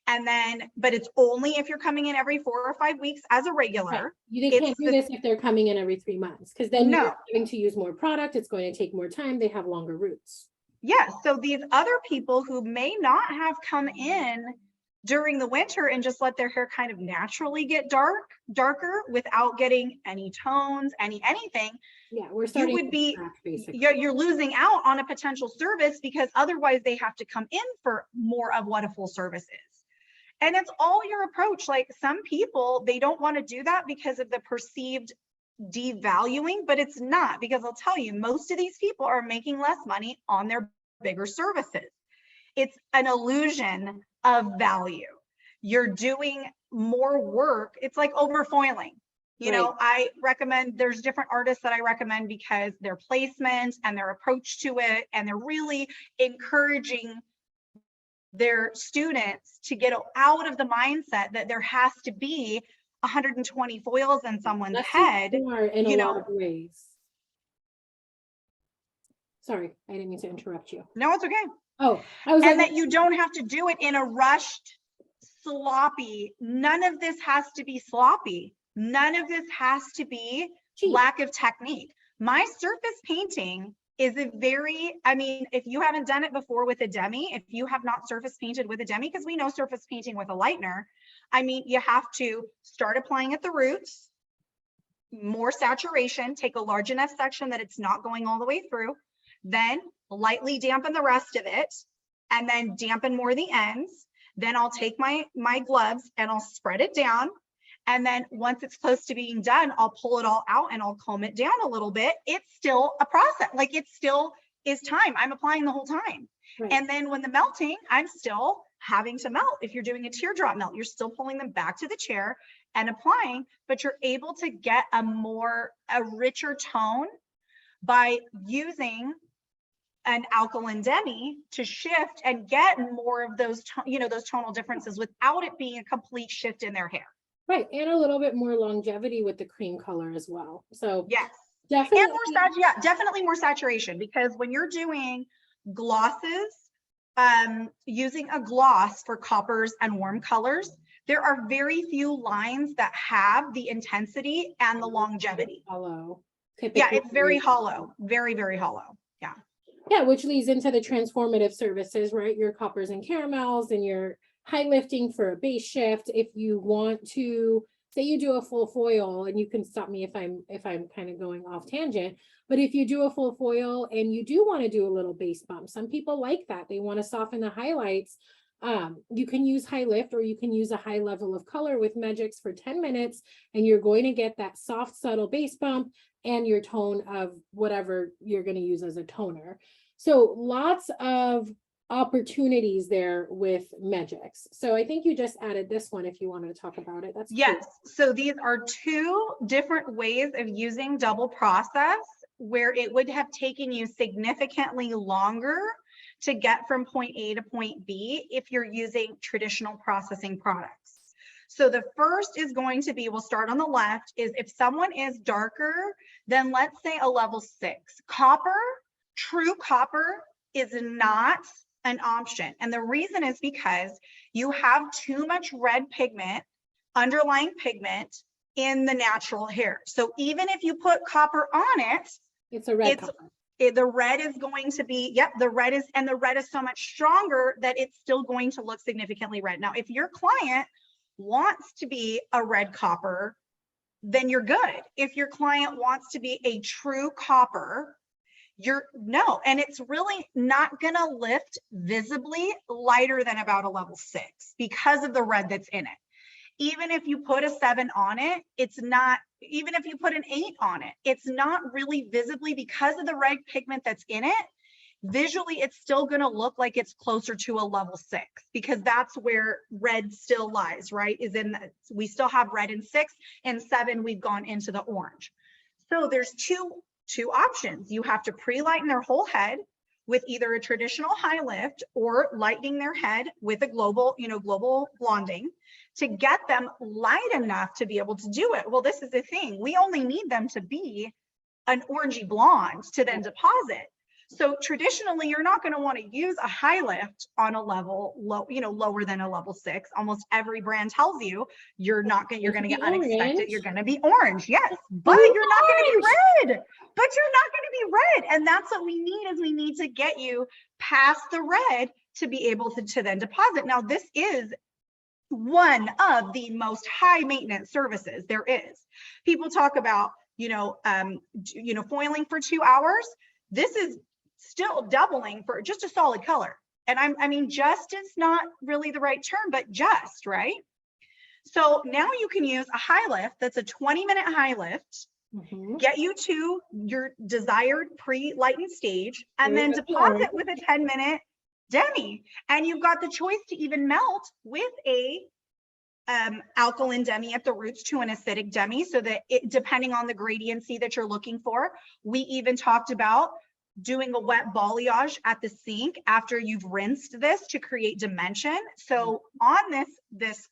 And then, but it's only if you're coming in every 4 or 5 weeks as a regular. Right. They can't do this if they're coming in every 3 months because then you're having to use more product. It's going to take more time. They have longer roots. Yes. So these other people who may not have come in during the winter and just let their hair kind of naturally get darker without getting any tones, anything. Yeah, we're starting. You would be, you're losing out on a potential service because otherwise they have to come in for more of what a full service is. And it's all your approach. Like some people, they don't want to do that because of the perceived devaluing, but it's not, because I'll tell you, most of these people are making less money on their bigger services. It's an illusion of value. You're doing more work. It's like overfoiling. You know, I recommend, there's different artists that I recommend because their placement and their approach to it, and they're really encouraging their students to get out of the mindset that there has to be 120 foils in someone's head. In a lot of ways. Sorry, I didn't mean to interrupt you. No, it's okay. Oh, I was and that you don't have to do it in a rushed, sloppy. None of this has to be sloppy. None of this has to be lack of technique. My surface painting is a very, I mean, if you haven't done it before with a demi, if you have not surface painted with a demi, because we know surface painting with a lightener, I mean, you have to start applying at the roots, more saturation, take a large enough section that it's not going all the way through, then lightly dampen the rest of it, and then dampen more the ends, Then I'll take my gloves and I'll spread it down. And then once it's close to being done, I'll pull it all out and I'll comb it down a little bit. It's still a process. Like it still is time. I'm applying the whole time. Right. And then when the melting, I'm still having to melt. If you're doing a teardrop melt, you're still pulling them back to the chair and applying, but you're able to get a richer tone by using an alkaline demi to shift and get more of those, those tonal differences without it being a complete shift in their hair. Right, and a little bit more longevity with the cream color as well. So yes, definitely, and definitely more saturation, because when you're doing glosses, using a gloss for coppers and warm colors, there are very few lines that have the intensity and the longevity. Hollow. Yeah, it's very hollow, very, very hollow. Yeah. Yeah, which leads into the transformative services, right? Your coppers and caramels and your high lifting for a base shift. If you want to say you do a full foil, and you can stop me if I'm kind of going off tangent, but if you do a full foil and you do want to do a little base bump, some people like that. They want to soften the highlights. You can use high lift, or you can use a high level of color with Megix for 10 minutes, and you're going to get that soft, subtle base bump and your tone of whatever you're going to use as a toner. So lots of opportunities there with Megix. So I think you just added this one if you wanted to talk about it. That's yes. cool. So these are two different ways of using double process, where it would have taken you significantly longer to get from point A to point B if you're using traditional processing products. So the first is going to be, we'll start on the left, is if someone is darker than, let's say, a level 6. Copper, true copper, is not an option. And the reason is because you have too much red pigment, underlying pigment, in the natural hair. So even if you put copper on it, it's a red copper. The red is going to be, the red is so much stronger that it's still going to look significantly red. Now, if your client wants to be a red copper, then you're good. If your client wants to be a true copper, no, and it's really not gonna lift visibly lighter than about a level 6 because of the red that's in it. Even if you put a 7 on it, it's not, even if you put an 8 on it, it's not really visibly, because of the red pigment that's in it. Visually, it's still going to look like it's closer to a level 6, because that's where red still lies, right? We still have red in 6, and 7, we've gone into the orange. So there's two options. You have to pre-lighten their whole head with either a traditional high lift, or lightening their head with a global blonding to get them light enough to be able to do it. Well, this is the thing. We only need them to be an orangey blonde to then deposit. So traditionally, you're not going to want to use a high lift on a level lower than a level 6. Almost every brand tells you you're going to get unexpected. You're going to be orange. Yes, but you're not going to be red. But you're not going to be red. And that's what we need, is we need to get you past the red to be able to then deposit. Now, this is one of the most high maintenance services there is. People talk about, foiling for 2 hours. This is still doubling for just a solid color. And I mean, just is not really the right term, but just, right? So now you can use a high lift. That's a 20-minute high lift, get you to your desired pre-lightened stage, and then deposit with a 10-minute demi. And you've got the choice to even melt with a alkaline demi at the roots to an acidic demi, so that depending on the gradiency that you're looking for. We even talked about doing a wet balayage at the sink after you've rinsed this to create dimension. So on this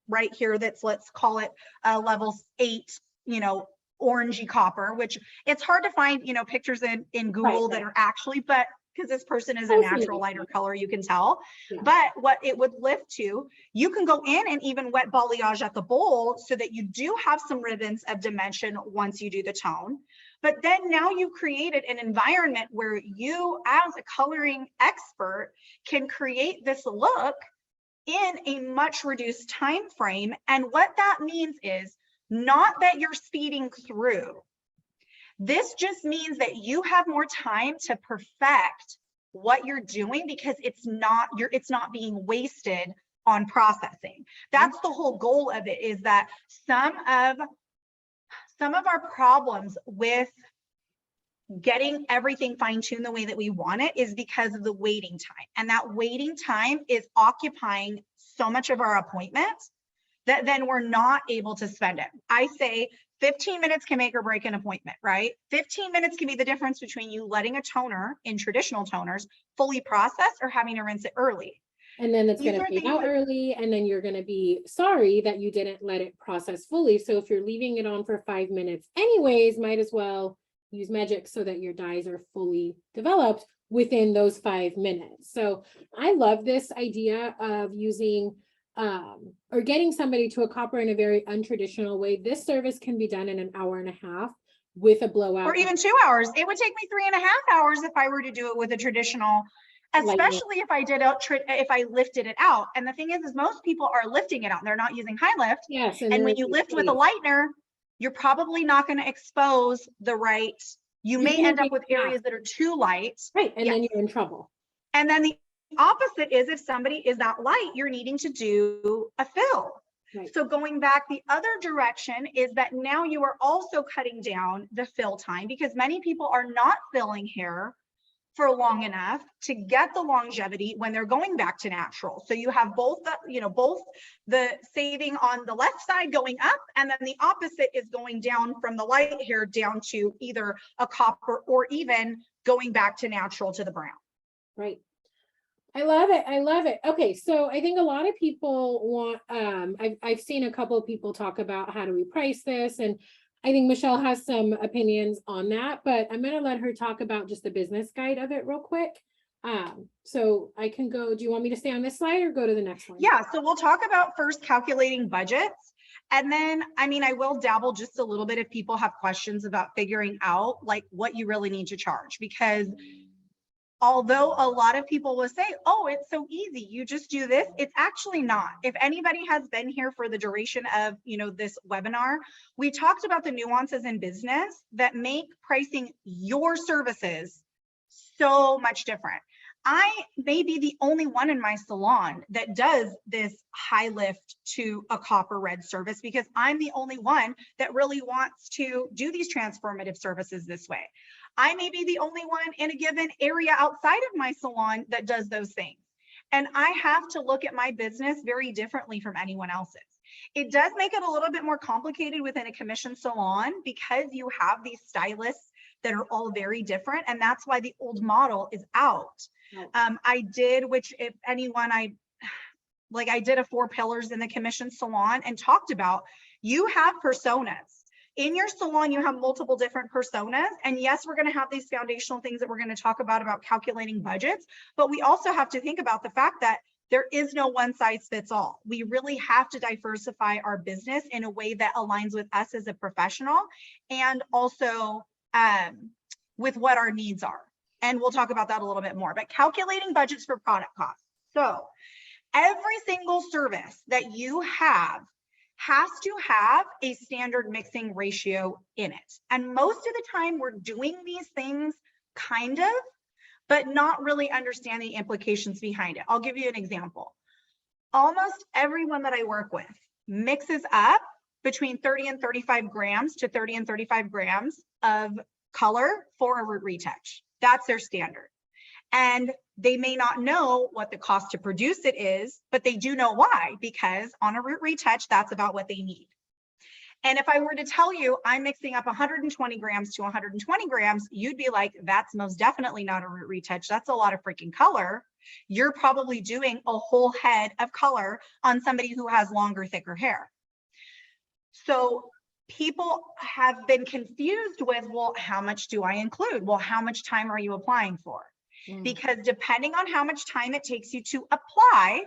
right here, that's, let's call it level 8, orangey copper, which it's hard to find, pictures in Google that are actually, but because this person is a natural lighter color, you can tell. Yeah. But what it would lift to, you can go in and even wet balayage at the bowl so that you do have some ribbons of dimension once you do the tone. But then now you've created an environment where you, as a coloring expert, can create this look in a much reduced time frame. And what that means is not that you're speeding through. This just means that you have more time to perfect what you're doing, because it's not being wasted on processing. That's the whole goal of it, is that some of our problems with getting everything fine-tuned the way that we want it is because of the waiting time. And that waiting time is occupying so much of our appointments that then we're not able to spend it. I say 15 minutes can make or break an appointment, right? 15 minutes can be the difference between you letting a toner in traditional toners fully process or having to rinse it early. And then it's These going to are fade things out that- early, and then you're going to be sorry that you didn't let it process fully. So if you're leaving it on for 5 minutes anyways, might as well use Megix so that your dyes are fully developed within those 5 minutes. So I love this idea of using or getting somebody to a copper in a very untraditional way. This service can be done in an hour and a half with a blowout. Or even 2 hours. It would take me 3.5 hours if I were to do it with a traditional, especially if I did if I lifted it out. And the thing is most people are lifting it out. They're not using high lift. Yes. And when you lift with a lightener, you're probably not going to expose the right, you may end up with areas that are too light. Right. And then you're in trouble. And then the opposite is, if somebody is that light, you're needing to do a fill. Right. So going back the other direction is that now you are also cutting down the fill time, because many people are not filling hair for long enough to get the longevity when they're going back to natural. So you have both the saving on the left side going up, and then the opposite is going down from the light hair down to either a copper or even going back to natural to the brown. Right. I love it. I love it. Okay. So I think a lot of people want, I've seen a couple of people talk about how do we price this, and I think Michelle has some opinions on that, but I'm going to let her talk about just the business guide of it real quick. So I can go, do you want me to stay on this slide or go to the next one? Yeah. So we'll talk about first calculating budgets. And then, I will dabble just a little bit if people have questions about figuring out like what you really need to charge, because although a lot of people will say, oh, it's so easy, you just do this, it's actually not. If anybody has been here for the duration of, this webinar, we talked about the nuances in business that make pricing your services so much different. I may be the only one in my salon that does this high lift to a copper red service, because I'm the only one that really wants to do these transformative services this way. I may be the only one in a given area outside of my salon that does those things. And I have to look at my business very differently from anyone else's. It does make it a little bit more complicated within a commission salon, because you have these stylists that are all very different. And that's why the old model is out. I did, which if anyone, I did a 4 pillars in the commission salon and talked about, you have personas. In your salon, you have multiple different personas. And yes, we're going to have these foundational things that we're going to talk about calculating budgets, but we also have to think about the fact that there is no one size fits all. We really have to diversify our business in a way that aligns with us as a professional, and also with what our needs are. And we'll talk about that a little bit more, but calculating budgets for product costs. So every single service that you have has to have a standard mixing ratio in it. And most of the time we're doing these things kind of, but not really understanding the implications behind it. I'll give you an example. Almost everyone that I work with mixes up between 30 and 35 grams to 30 and 35 grams of color for a root retouch. That's their standard. And they may not know what the cost to produce it is, but they do know why, because on a root retouch, that's about what they need. And if I were to tell you I'm mixing up 120 grams to 120 grams, you'd be like, that's most definitely not a root retouch. That's a lot of freaking color. You're probably doing a whole head of color on somebody who has longer, thicker hair. So people have been confused with, well, how much do I include? Well, how much time are you applying for? Because depending on how much time it takes you to apply,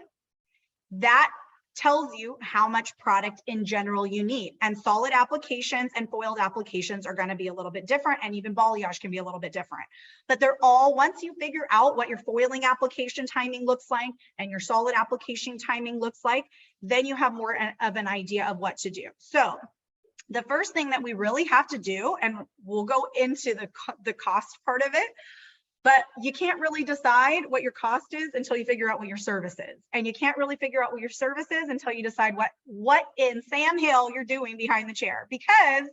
that tells you how much product in general you need. And solid applications and foiled applications are going to be a little bit different, and even balayage can be a little bit different. But they're all, once you figure out what your foiling application timing looks like and your solid application timing looks like, then you have more of an idea of what to do. So the first thing that we really have to do, and we'll go into the cost part of it, But you can't really decide what your cost is until you figure out what your service is. And you can't really figure out what your service is until you decide what in Sam Hill you're doing behind the chair. Because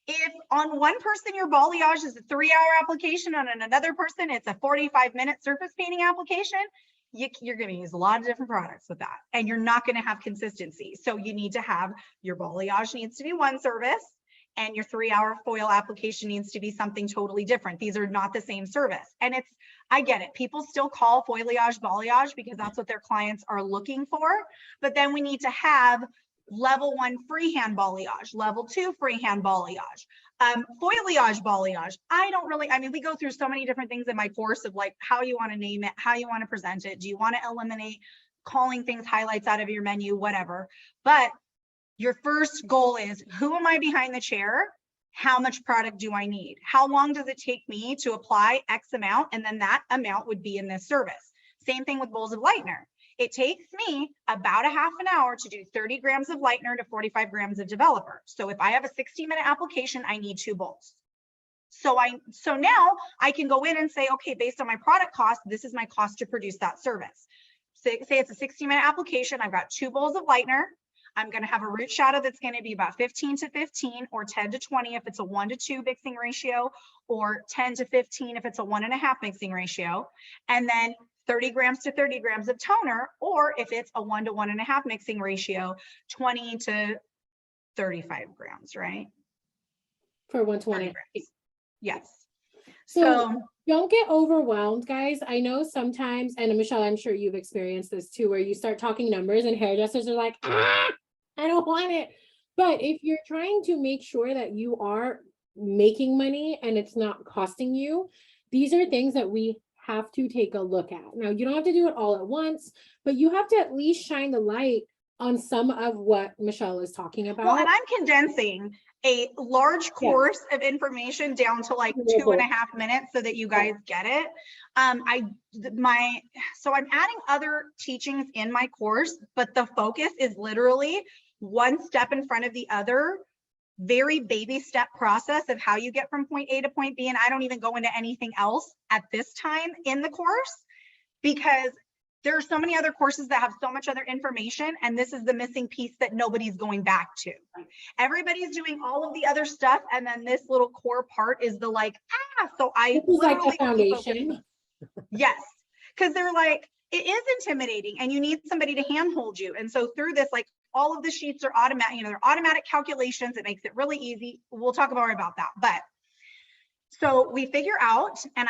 if on one person your balayage is a 3-hour application, and on another person it's a 45-minute surface painting application, you're going to use a lot of different products with that, and you're not going to have consistency. So you need to have your balayage needs to be one service, and your 3-hour foil application needs to be something totally different. These are not the same service. And I get it. People still call foliage balayage because that's what their clients are looking for. But then we need to have level 1 freehand balayage, level 2 freehand balayage, foliage balayage. I mean, we go through so many different things in my course of like how you want to name it, how you want to present it. Do you want to eliminate calling things highlights out of your menu, whatever. But your first goal is, who am I behind the chair? How much product do I need? How long does it take me to apply X amount? And then that amount would be in this service. Same thing with bowls of lightener. It takes me about a half an hour to do 30 grams of lightener to 45 grams of developer. So if I have a 60-minute application, I need 2 bowls. So now I can go in and say, okay, based on my product cost, this is my cost to produce that service. Say it's a 60-minute application. I've got 2 bowls of lightener. I'm going to have a root shadow that's going to be about 15 to 15 or 10 to 20 if it's a 1-to-2 mixing ratio, or 10 to 15 if it's a 1.5 mixing ratio. And then 30 grams to 30 grams of toner, or if it's a 1 to 1.5 mixing ratio, 20 to 35 grams, right? For 120. Yes. So don't get overwhelmed, guys. I know sometimes, and Michelle, I'm sure you've experienced this too, where you start talking numbers and hairdressers are like, I don't want it. But if you're trying to make sure that you are making money and it's not costing you, these are things that we have to take a look at. Now, you don't have to do it all at once, but you have to at least shine the light on some of what Michelle is talking about. Well, and I'm condensing a large course of information down to like 2.5 minutes so that you guys get it. So I'm adding other teachings in my course, but the focus is literally one step in front of the other, very baby step process of how you get from point A to point B. And I don't even go into anything else at this time in the course, because there are so many other courses that have so much other information, and this is the missing piece that nobody's going back to. Everybody's doing all of the other stuff, and then this little core part is the like, so I like the foundation. Yes, because they're like, it is intimidating and you need somebody to handhold you. And so through this, like, all of the sheets are automatic, they're automatic calculations. It makes it really easy. We'll talk more about that. But so we figure out, and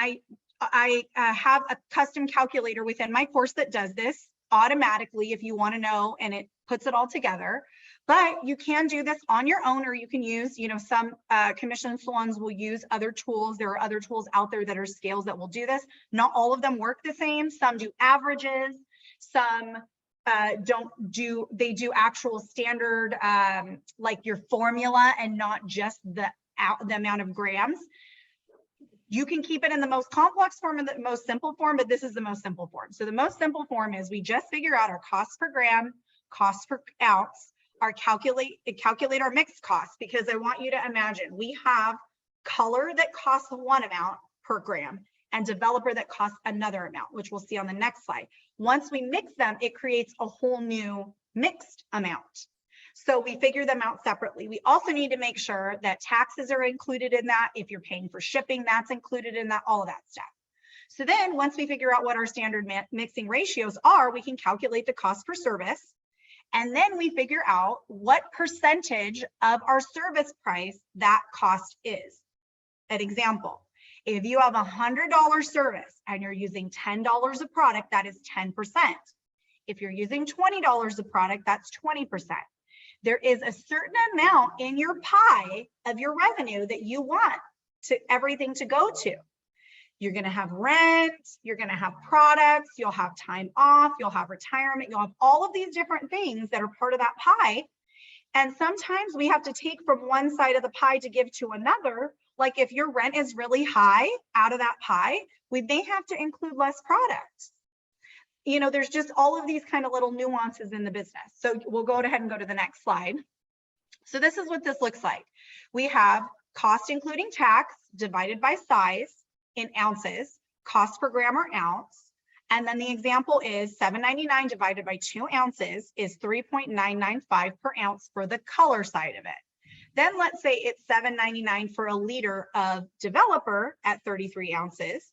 I have a custom calculator within my course that does this automatically if you want to know, and it puts it all together. But you can do this on your own, or you can use, some commission salons will use other tools. There are other tools out there that are scales that will do this. Not all of them work the same. Some do averages, some they do actual standard, like your formula, and not just the amount of grams. You can keep it in the most complex form and the most simple form, but this is the most simple form. So the most simple form is we just figure out our cost per gram, cost per ounce, calculate our mixed cost, because I want you to imagine we have color that costs one amount per gram and developer that costs another amount, which we'll see on the next slide. Once we mix them, it creates a whole new mixed amount. So we figure them out separately. We also need to make sure that taxes are included in that. If you're paying for shipping, that's included in that, all of that stuff. So then once we figure out what our standard mixing ratios are, we can calculate the cost per service. And then we figure out what percentage of our service price that cost is. An example, if you have a $100 service and you're using $10 of product, that is 10%. If you're using $20 of product, that's 20%. There is a certain amount in your pie of your revenue that you want everything to go to. You're going to have rent, you're going to have products, you'll have time off, you'll have retirement, you'll have all of these different things that are part of that pie. And sometimes we have to take from one side of the pie to give to another. Like if your rent is really high out of that pie, we may have to include less products. There's just all of these kind of little nuances in the business. So we'll go ahead and go to the next slide. So this is what this looks like. We have cost including tax divided by size in ounces. cost per gram or ounce. And then the example is $7.99 divided by 2 ounces is 3.995 per ounce for the color side of it. Then let's say it's $7.99 for a liter of developer at 33 ounces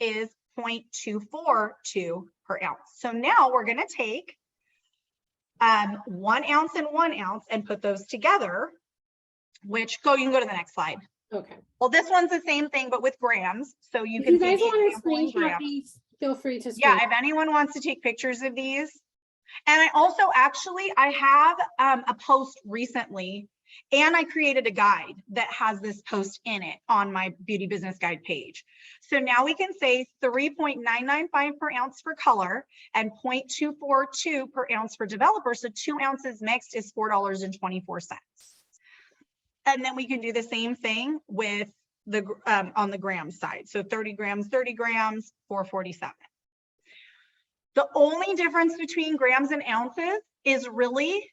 is 0.242 per ounce. So now we're going to take 1 ounce and 1 ounce and put those together, which you can go to the next slide. Okay. Well, this one's the same thing, but with grams. So you If can you guys see the want to example in screenshot grams. these, feel free to Yeah, screen. if anyone wants to take pictures of these. And I also actually, I have a post recently, and I created a guide that has this post in it on my beauty business guide page. So now we can say 3.995 per ounce for color and 0.242 per ounce for developer. So 2 ounces mixed is $4.24. And then we can do the same thing with the on the gram side. So 30 grams, 447. The only difference between grams and ounces is really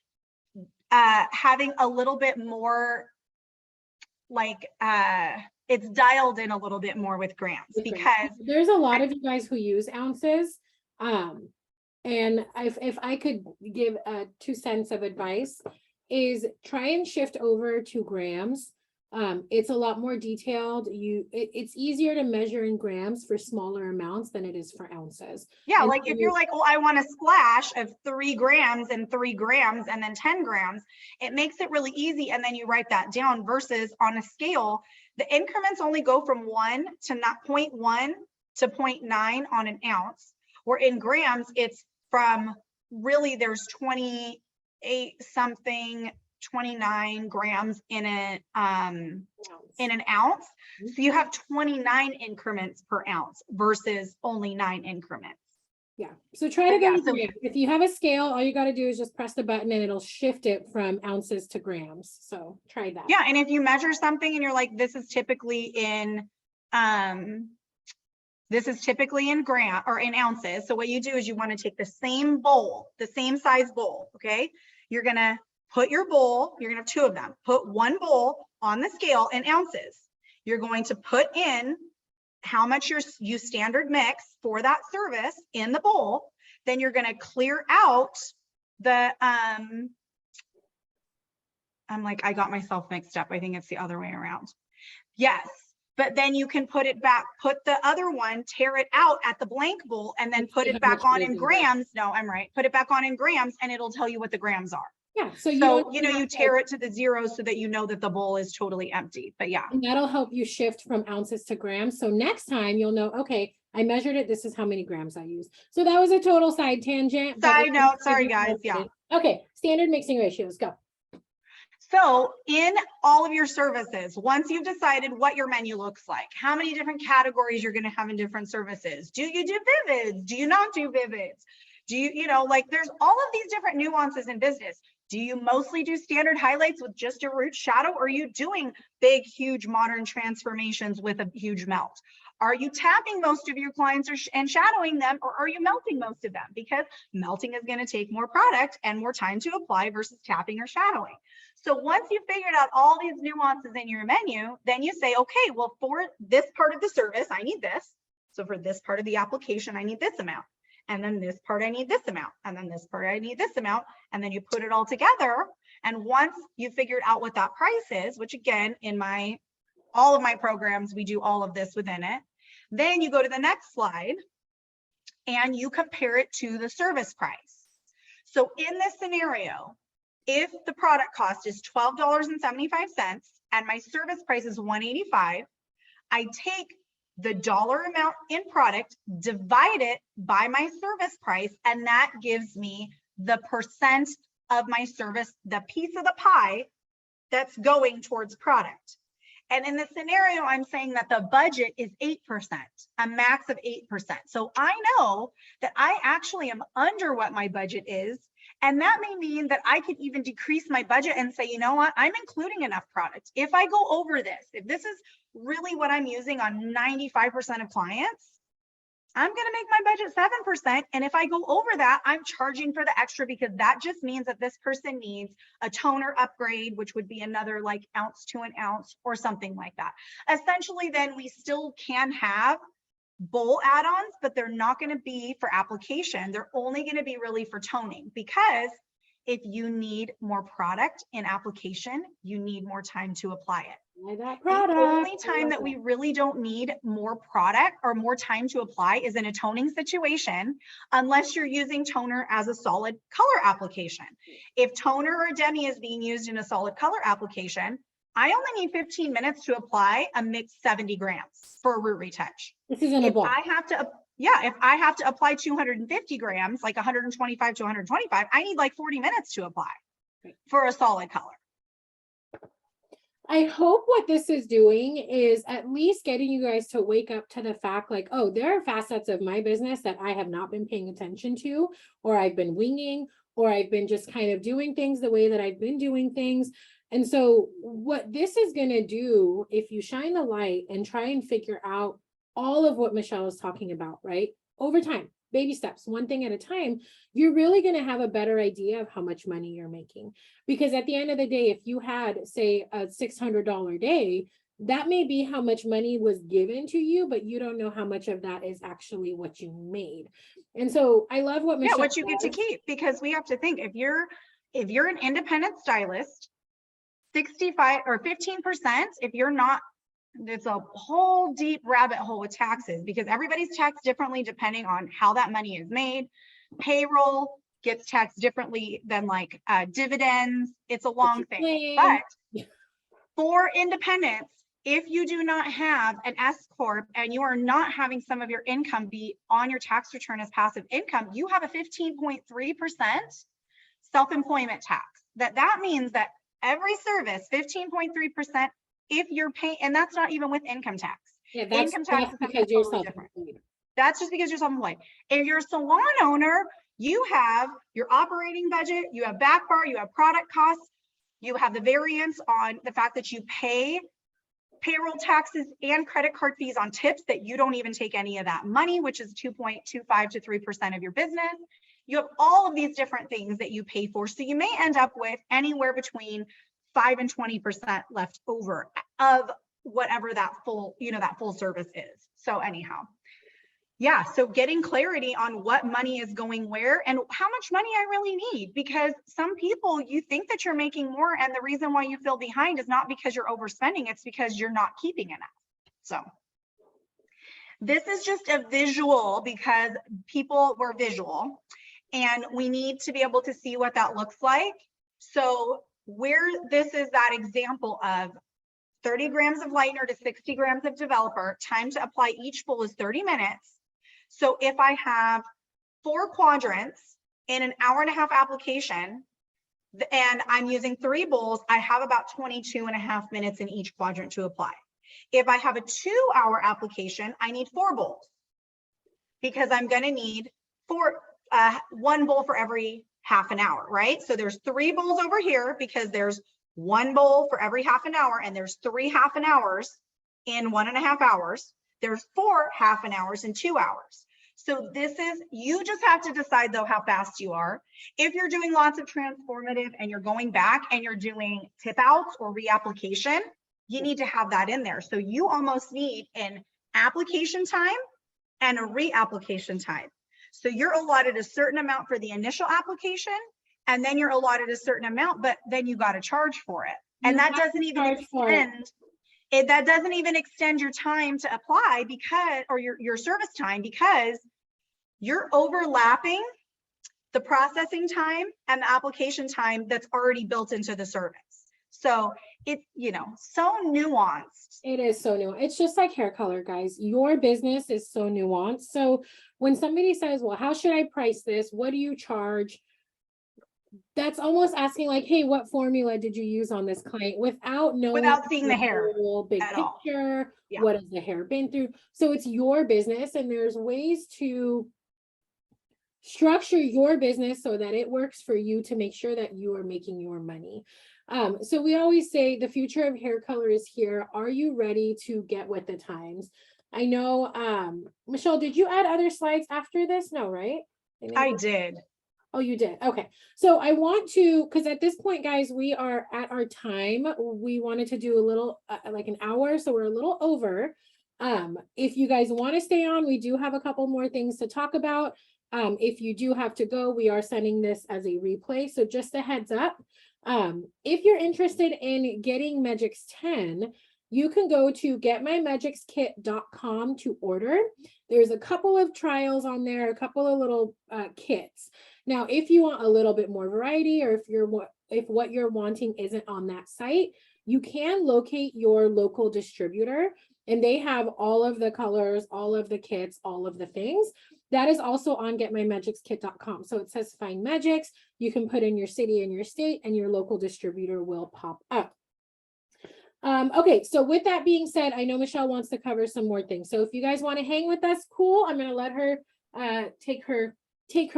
having a little bit more like it's dialed in a little bit more with grams, because there's a lot of you guys who use ounces. And if I could give 2 cents of advice, is try and shift over to grams. It's a lot more detailed. It's easier to measure in grams for smaller amounts than it is for ounces. Yeah, And like so if you're like, oh, I want a splash of 3 grams and 3 grams and then 10 grams, it makes it really easy. And then you write that down versus on a scale, the increments only go from 1 to not 0.1 to 0.9 on an ounce, where in grams, it's from really there's 28 something 29 grams in an ounce. So you have 29 increments per ounce versus only 9 increments. Yeah. So try to go with grams. If you have a scale, all you got to do is just press the button and it'll shift it from ounces to grams. So try that. Yeah. And if you measure something and you're like, this is typically in gram or in ounces. So what you do is you want to take the same bowl, the same size bowl. Okay. You're going to put your bowl, you're going to have 2 of them. Put 1 bowl on the scale in ounces. You're going to put in how much you standard mix for that service in the bowl. Then you're going to clear out the, I'm like, I got myself mixed up. I think it's the other way around. Yes. But then you can put it back, put the other one, tear it out at the blank bowl, and then put it back on in grams. No, I'm right. Put it back on in grams and it'll tell you what the grams are. Yeah. So you tear it to the zeros so that you know that the bowl is totally empty. But yeah. And that'll help you shift from ounces to grams. So next time you'll know, okay, I measured it. This is how many grams I use. So that was a total side tangent. Side note, sorry guys. Yeah. Okay. Standard mixing ratios, go. So in all of your services, once you've decided what your menu looks like, how many different categories you're going to have in different services, do you do vivids? Do you not do vivids? Do you, like there's all of these different nuances in business. Do you mostly do standard highlights with just a root shadow? Or are you doing big, huge modern transformations with a huge melt? Are you tapping most of your clients and shadowing them, or are you melting most of them? Because melting is going to take more product and more time to apply versus tapping or shadowing. So once you've figured out all these nuances in your menu, then you say, okay, well, for this part of the service, I need this. So for this part of the application, I need this amount. And then this part, I need this amount. And then this part, I need this amount. And then you put it all together. And once you figured out what that price is, which again, in all of my programs, we do all of this within it. Then you go to the next slide and you compare it to the service price. So in this scenario, if the product cost is $12.75 and my service price is $185, I take the dollar amount in product, divide it by my service price, and that gives me the percent of my service, the piece of the pie that's going towards product. And in this scenario, I'm saying that the budget is 8%, a max of 8%. So I know that I actually am under what my budget is. And that may mean that I could even decrease my budget and say, you know what, I'm including enough product. If I go over this, if this is really what I'm using on 95% of clients, I'm going to make my budget 7%. And if I go over that, I'm charging for the extra because that just means that this person needs a toner upgrade, which would be another like ounce to an ounce or something like that. Essentially, then we still can have bowl add-ons, but they're not going to be for application. They're only going to be really for toning, because if you need more product in application, you need more time to apply it. Buy that The product. only time that we really don't need more product or more time to apply is in a toning situation, unless you're using toner as a solid color application. If toner or demi is being used in a solid color application, I only need 15 minutes to apply a mixed 70 grams for a root retouch. This is in a If bowl. I have to, if I have to apply 250 grams, like 125 to 125, I need like 40 minutes to apply for a solid color. I hope what this is doing is at least getting you guys to wake up to the fact like, oh, there are facets of my business that I have not been paying attention to, or I've been winging, or I've been just kind of doing things the way that I've been doing things. And so what this is going to do, if you shine the light and try and figure out all of what Michelle is talking about, right? Over time, baby steps, one thing at a time, you're really going to have a better idea of how much money you're making. Because at the end of the day, if you had, say, a $600 day, that may be how much money was given to you, but you don't know how much of that is actually what you made. And so I love what Michelle what you get to keep, because we have to think, if you're an independent stylist, 65 or 15%, if you're not, it's a whole deep rabbit hole with taxes, because everybody's taxed differently depending on how that money is made. Payroll gets taxed differently than like dividends. It's a long thing. But for independents, if you do not have an S Corp and you are not having some of your income be on your tax return as passive income, you have a 15.3% self-employment tax. That means that every service, 15.3%, if you're paying, and that's not even with income tax. Yeah, that's, income tax that's because you're self-employed. That's just because you're self-employed. If you're a salon owner, you have your operating budget, you have back bar, you have product costs, you have the variance on the fact that you pay payroll taxes and credit card fees on tips that you don't even take any of that money, which is 2.25 to 3% of your business. You have all of these different things that you pay for. So you may end up with anywhere between 5 and 20% left over of whatever that full, that full service is. So anyhow, yeah. So getting clarity on what money is going where and how much money I really need, because some people, you think that you're making more, and the reason why you feel behind is not because you're overspending, it's because you're not keeping enough. So this is just a visual, because people were visual, and we need to be able to see what that looks like. So where this is that example of 30 grams of lightener to 60 grams of developer, time to apply each bowl is 30 minutes. So if I have 4 quadrants in an hour-and-a-half application, and I'm using 3 bowls, I have about 22.5 minutes in each quadrant to apply. If I have a 2-hour application, I need 4 bowls, because I'm going to need 1 bowl for every half an hour, right? So there's 3 bowls over here, because there's 1 bowl for every half an hour, and there's 3 half an hours in 1.5 hours. There's 4 half an hours in 2 hours. So this is, you just have to decide though how fast you are. If you're doing lots of transformative and you're going back and you're doing tip outs or reapplication, you need to have that in there. So you almost need an application time and a reapplication time. So you're allotted a certain amount for the initial application, and then you're allotted a certain amount, but then you got to charge for it. And that doesn't even extend that doesn't even extend your time to apply, because, or your service time, because you're overlapping the processing time and the application time that's already built into the service. So it's, so nuanced. It is so new. It's just like hair color, guys. Your business is so nuanced. So when somebody says, well, how should I price this? What do you charge? That's almost asking like, hey, what formula did you use on this client, without knowing, without seeing the hair, big picture. Yeah. What has the hair been through? So it's your business, and there's ways to structure your business so that it works for you to make sure that you are making your money. So we always say the future of hair color is here. Are you ready to get with the times? I know, Michelle, did you add other slides after this? No, right? I did. Oh, you did. Okay. So I want to, because at this point, guys, we are at our time. We wanted to do a little, like an hour. So we're a little over. If you guys want to stay on, we do have a couple more things to talk about. If you do have to go, we are sending this as a replay. So just a heads up. If you're interested in getting Megix 10, you can go to getmymegixkit.com to order. There's a couple of trials on there, a couple of little kits. Now, if you want a little bit more variety, or if what you're wanting isn't on that site, you can locate your local distributor, and they have all of the colors, all of the kits, all of the things. That is also on getmymegixkit.com. So it says find Megix. You can put in your city and your state, and your local distributor will pop up. Okay, so with that being said, I know Michelle wants to cover some more things. So if you guys want to hang with us, cool. I'm going to let her take her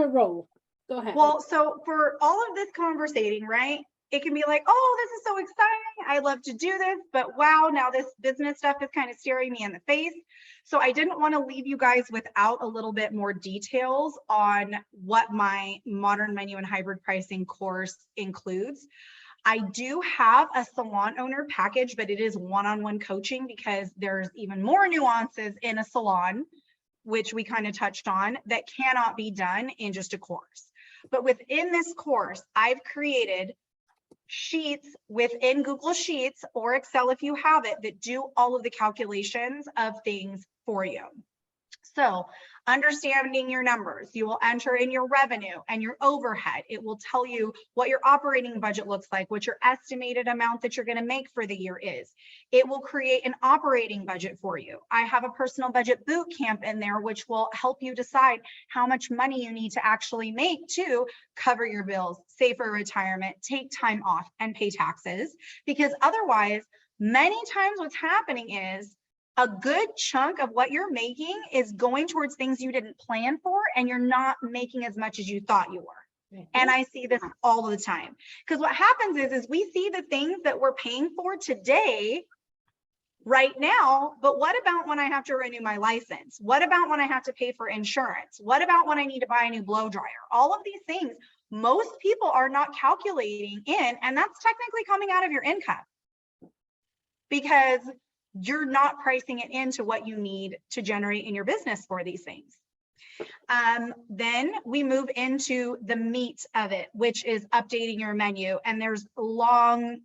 role. Go ahead. Well, so for all of this conversating, right? It can be like, oh, this is so exciting. I love to do this, but wow, now this business stuff is kind of staring me in the face. So I didn't want to leave you guys without a little bit more details on what my modern menu and hybrid pricing course includes. I do have a salon owner package, but it is one-on-one coaching because there's even more nuances in a salon, which we kind of touched on, that cannot be done in just a course. But within this course, I've created sheets within Google Sheets or Excel if you have it that do all of the calculations of things for you. So understanding your numbers, you will enter in your revenue and your overhead. It will tell you what your operating budget looks like, what your estimated amount that you're going to make for the year is. It will create an operating budget for you. I have a personal budget boot camp in there, which will help you decide how much money you need to actually make to cover your bills, save for retirement, take time off, and pay taxes. Because otherwise, many times what's happening is a good chunk of what you're making is going towards things you didn't plan for, and you're not making as much as you thought you were. Mm-hmm. And I see this all the time, because what happens is we see the things that we're paying for today right now, but what about when I have to renew my license? What about when I have to pay for insurance? What about when I need to buy a new blow dryer? All of these things, most people are not calculating in, and that's technically coming out of your income, because you're not pricing it into what you need to generate in your business for these things. Then we move into the meat of it, which is updating your menu. And there's long,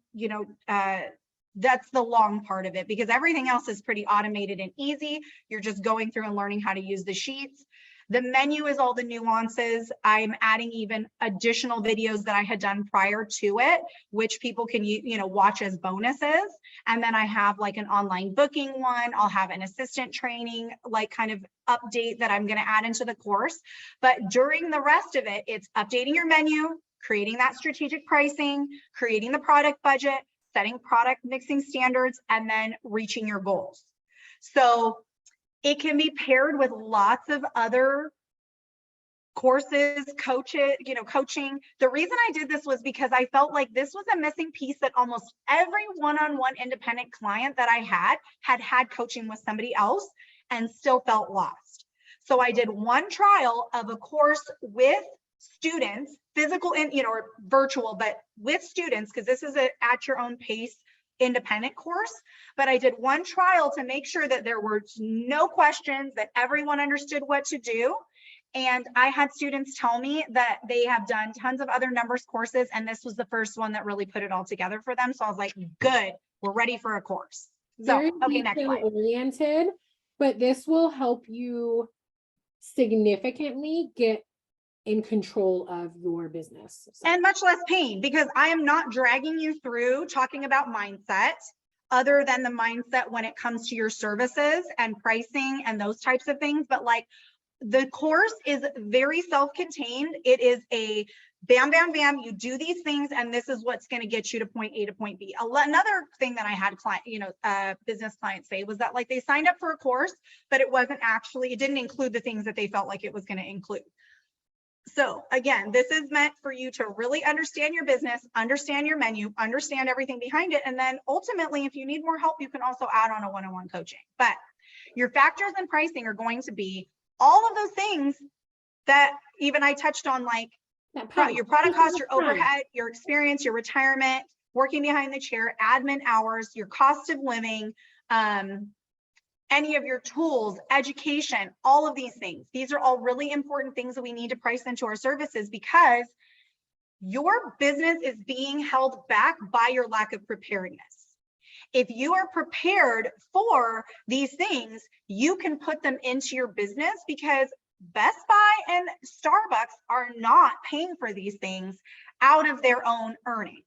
that's the long part of it, because everything else is pretty automated and easy. You're just going through and learning how to use the sheets. The menu is all the nuances. I'm adding even additional videos that I had done prior to it, which people can, watch as bonuses. And then I have like an online booking one. I'll have an assistant training, like kind of update that I'm going to add into the course. But during the rest of it, it's updating your menu, creating that strategic pricing, creating the product budget, setting product mixing standards, and then reaching your goals. So it can be paired with lots of other courses, coaching. The reason I did this was because I felt like this was a missing piece that almost every one-on-one independent client that I had coaching with somebody else and still felt lost. So I did one trial of a course with students, physical and, or virtual, but with students, because this is at your own pace independent course. But I did one trial to make sure that there were no questions, that everyone understood what to do. And I had students tell me that they have done tons of other numbers courses, and this was the first one that really put it all together for them. So I was like, good, we're ready for a course. So, okay, next slide. Oriented, but this will help you significantly get in control of your business. And much less pain, because I am not dragging you through talking about mindset, other than the mindset when it comes to your services and pricing and those types of things. But like, the course is very self-contained. It is a bam, bam, bam. You do these things, and this is what's going to get you to point A to point B. Another thing that I had business clients say was that like they signed up for a course, but it didn't include the things that they felt like it was going to include. So again, this is meant for you to really understand your business, understand your menu, understand everything behind it. And then ultimately, if you need more help, you can also add on a one-on-one coaching. But your factors in pricing are going to be all of those things that even I touched on, like your product cost, your overhead, your experience, your retirement, working behind the chair, admin hours, your cost of living, and any of your tools, education, all of these things. These are all really important things that we need to price into our services, because your business is being held back by your lack of preparedness. If you are prepared for these things, you can put them into your business, because Best Buy and Starbucks are not paying for these things out of their own earnings.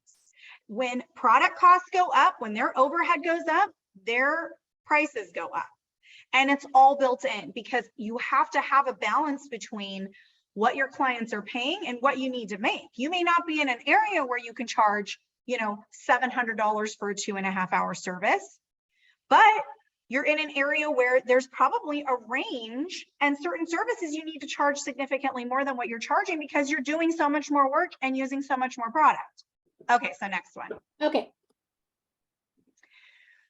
When product costs go up, when their overhead goes up, their prices go up. And it's all built in, because you have to have a balance between what your clients are paying and what you need to make. You may not be in an area where you can charge, $700 for a 2.5-hour service, but you're in an area where there's probably a range, and certain services you need to charge significantly more than what you're charging, because you're doing so much more work and using so much more product. Okay, so next one. Okay.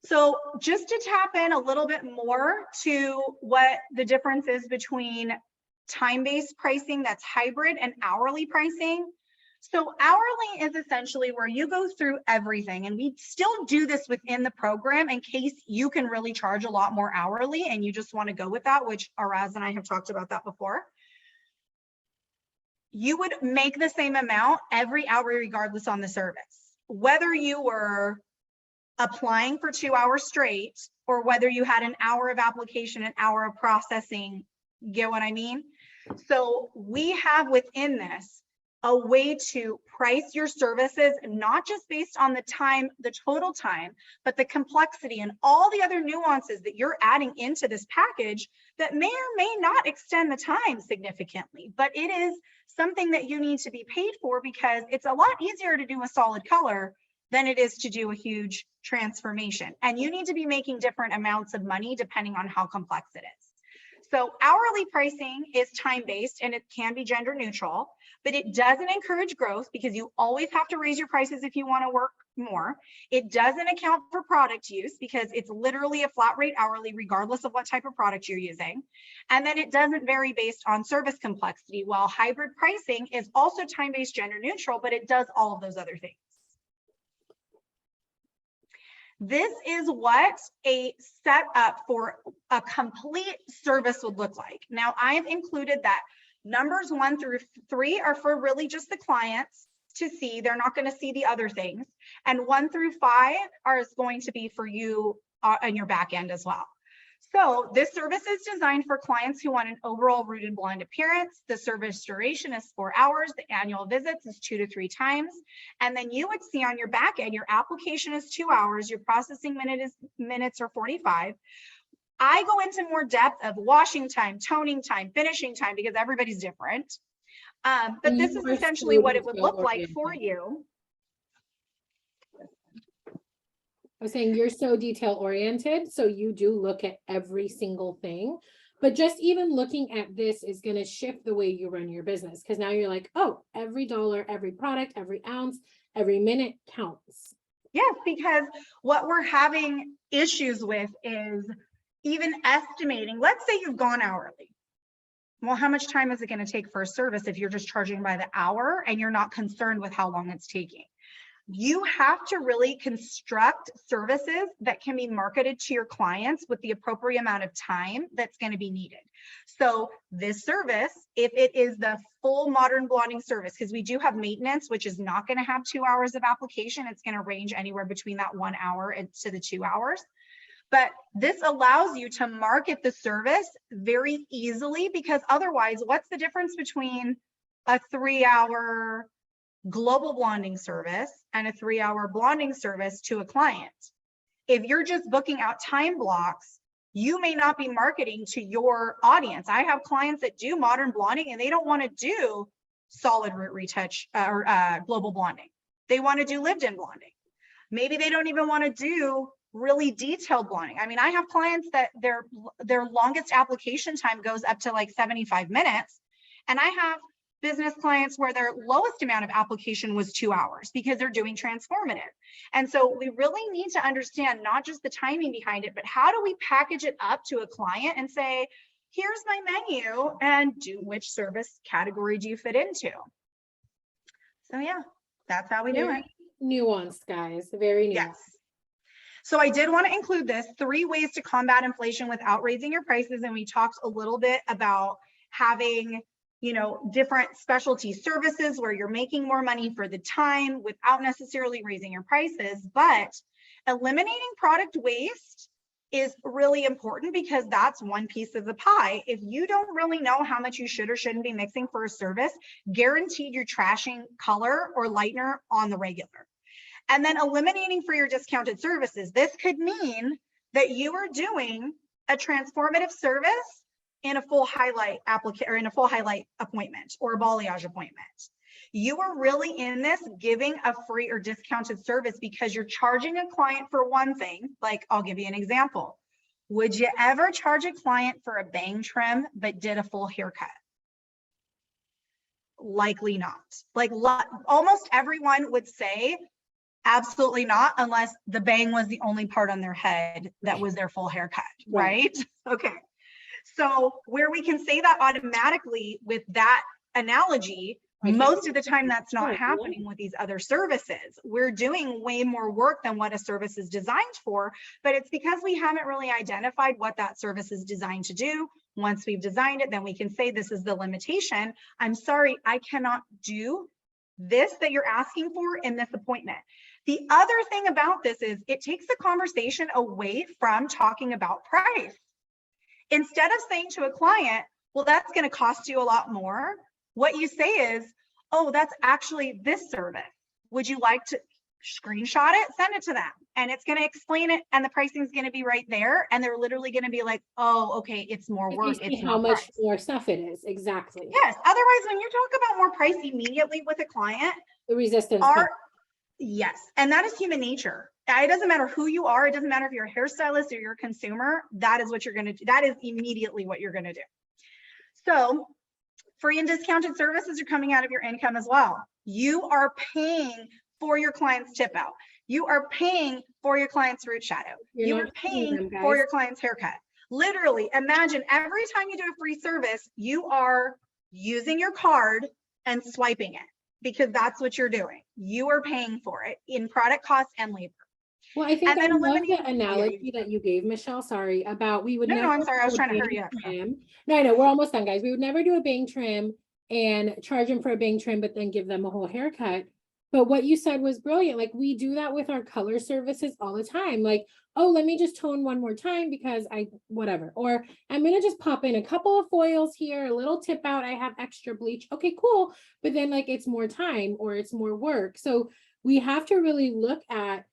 So just to tap in a little bit more to what the difference is between time-based pricing that's hybrid and hourly pricing. So hourly is essentially where you go through everything, and we still do this within the program in case you can really charge a lot more hourly and you just want to go with that, which Araz and I have talked about that before. You would make the same amount every hour regardless on the service, whether you were applying for 2 hours straight or whether you had an hour of application, an hour of processing. Get what I mean? So we have within this a way to price your services, not just based on the time, the total time, but the complexity and all the other nuances that you're adding into this package that may or may not extend the time significantly, but it is something that you need to be paid for, because it's a lot easier to do a solid color than it is to do a huge transformation. And you need to be making different amounts of money depending on how complex it is. So hourly pricing is time-based and it can be gender neutral, but it doesn't encourage growth, because you always have to raise your prices if you want to work more. It doesn't account for product use, because it's literally a flat rate hourly regardless of what type of product you're using. And then it doesn't vary based on service complexity, while hybrid pricing is also time-based, gender neutral, but it does all of those other things. This is what a setup for a complete service would look like. Now, I've included that numbers 1 through 3 are for really just the clients to see. They're not going to see the other things. And 1 through 5 is going to be for you on your back end as well. So this service is designed for clients who want an overall rooted blonde appearance. The service duration is 4 hours. The annual visits is 2 to 3 times. And then you would see on your back end, your application is 2 hours. Your processing minutes are 45. I go into more depth of washing time, toning time, finishing time, because everybody's different. But this is essentially what it would look like for you. I was saying you're so detail oriented, so you do look at every single thing, but just even looking at this is going to shift the way you run your business, because now you're like, oh, every dollar, every product, every ounce, every minute counts. Yes, because what we're having issues with is even estimating. Let's say you've gone hourly. Well, how much time is it going to take for a service if you're just charging by the hour and you're not concerned with how long it's taking? You have to really construct services that can be marketed to your clients with the appropriate amount of time that's going to be needed. So this service, if it is the full modern blonding service, because we do have maintenance, which is not going to have 2 hours of application. It's going to range anywhere between that 1 hour and to the 2 hours. But this allows you to market the service very easily, because otherwise, what's the difference between a 3-hour global blonding service and a 3-hour blonding service to a client? If you're just booking out time blocks, you may not be marketing to your audience. I have clients that do modern blonding and they don't want to do solid root retouch or global blonding. They want to do lived-in blonding. Maybe they don't even want to do really detailed blonding. I mean, I have clients that their longest application time goes up to like 75 minutes. And I have business clients where their lowest amount of application was 2 hours because they're doing transformative. And so we really need to understand not just the timing behind it, but how do we package it up to a client and say, here's my menu, and which service category do you fit into? So yeah, that's how we do it. Nuanced, guys, very nuanced. Yes. So I did want to include this 3 ways to combat inflation without raising your prices. And we talked a little bit about having, you know, different specialty services where you're making more money for the time without necessarily raising your prices. But eliminating product waste is really important because that's one piece of the pie. If you don't really know how much you should or shouldn't be mixing for a service, guaranteed you're trashing color or lightener on the regular. And then eliminating for your discounted services. This could mean that you are doing a transformative service in a full highlight application or in a full highlight appointment or a balayage appointment. You are really in this giving a free or discounted service because you're charging a client for one thing. Like, I'll give you an example. Would you ever charge a client for a bang trim but did a full haircut? Likely not. Like almost everyone would say, absolutely not, unless the bang was the only part on their head that was their full haircut, right? Okay. So where we can say that automatically with that analogy, most of the time that's not happening with these other services. We're doing way more work than what a service is designed for, but it's because we haven't really identified what that service is designed to do. Once we've designed it, then we can say this is the limitation. I'm sorry, I cannot do this that you're asking for in this appointment. The other thing about this is it takes the conversation away from talking about price. Instead of saying to a client, well, that's going to cost you a lot more, what you say is, oh, that's actually this service. Would you like to screenshot it, send it to them? And it's going to explain it, and the pricing is going to be right there. And they're literally going to be like, oh, okay, it's more work. It's how much more stuff it is. Exactly. Yes. Otherwise, when you talk about more price immediately with a client, the resistance. Yes. And that is human nature. It doesn't matter who you are. It doesn't matter if you're a hairstylist or you're a consumer. That is what you're going to do. That is immediately what you're going to do. So free and discounted services are coming out of your income as well. You are paying for your client's tip out. You are paying for your client's root shadow. You are paying for your client's haircut. Literally, imagine every time you do a free service, you are using your card and swiping it because that's what you're doing. You are paying for it in product costs and labor. Well, I think I love the analogy that you gave, Michelle. Sorry, about we would never. No, I'm sorry. I was trying to hurry up. No, I know. We're almost done, guys. We would never do a bang trim and charge them for a bang trim, but then give them a whole haircut. But what you said was brilliant. Like, we do that with our color services all the time. Like, oh, let me just tone one more time because whatever. Or I'm going to just pop in a couple of foils here, a little tip out. I have extra bleach. Okay, cool. But then like it's more time or it's more work. So we have to really look at,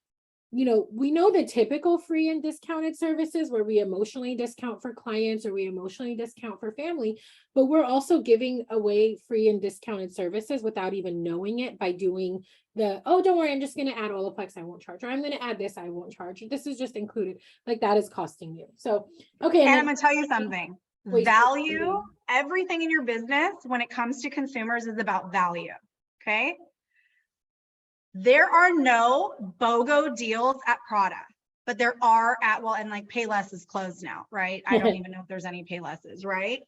you know, we know the typical free and discounted services where we emotionally discount for clients or we emotionally discount for family, but we're also giving away free and discounted services without even knowing it by doing oh, don't worry, I'm just going to add Olaplex, I won't charge, or I'm going to add this, I won't charge. This is just included. Like, that is costing you. So, okay. And I'm going to tell you something. Value, everything in your business when it comes to consumers is about value. Okay. There are no BOGO deals at Prada, but there are and like Payless is closed now, right? I don't even know if there's any Paylesses, right?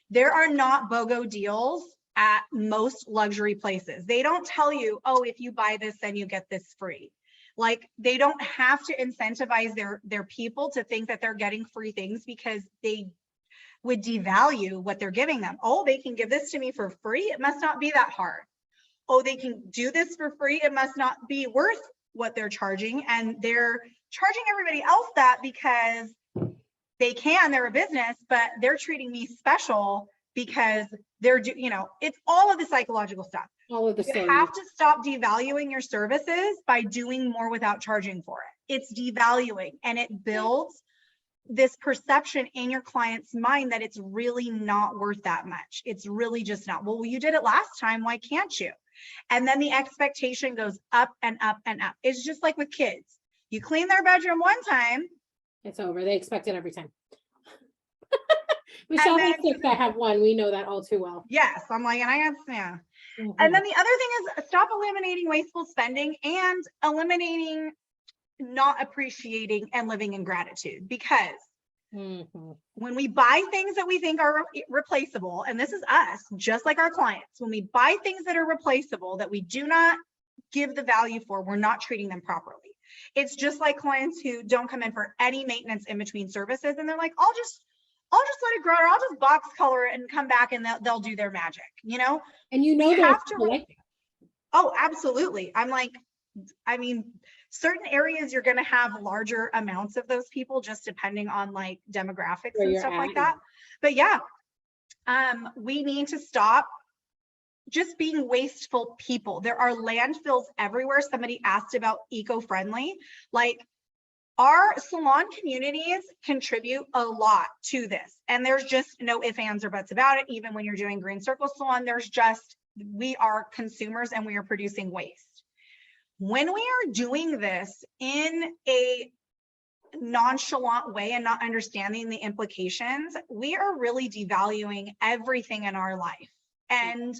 There are not BOGO deals at most luxury places. They don't tell you, oh, if you buy this, then you get this free. Like, they don't have to incentivize their people to think that they're getting free things because they would devalue what they're giving them. Oh, they can give this to me for free. It must not be that hard. Oh, they can do this for free. It must not be worth what they're charging. And they're charging everybody else that because they're a business, but they're treating me special because it's all of the psychological stuff. All of the you have to stop devaluing your services by doing more without charging for it. It's devaluing, and it builds this perception in your client's mind that it's really not worth that much. It's really just not. Well, you did it last time. Why can't you? And then the expectation goes up and up and up. It's just like with kids. You clean their bedroom one time, it's over. They expect it every time. Michelle has 6, I have 1. We know that all too well. Yes, I'm like, and I have, yeah. Mm-hmm. And then the other thing is stop eliminating wasteful spending and eliminating not appreciating and living in gratitude, because when we buy things that we think are replaceable, and this is us, just like our clients, when we buy things that are replaceable that we do not give the value for, we're not treating them properly. It's just like clients who don't come in for any maintenance in between services, and they're like, I'll just let it grow, or I'll just box color it and come back and they'll do their magic, you know? And you know, We there's have to, people like that. oh, absolutely. I'm like, I mean, certain areas you're going to have larger amounts of those people, just depending on like demographics Where and you're stuff like at. that. But yeah, we need to stop just being wasteful people. There are landfills everywhere. Somebody asked about eco-friendly. Like, our salon communities contribute a lot to this. And there's just no ifs, ands, or buts about it. Even when you're doing Green Circle Salon, there's just, we are consumers and we are producing waste. When we are doing this in a nonchalant way and not understanding the implications, we are really devaluing everything in our life. And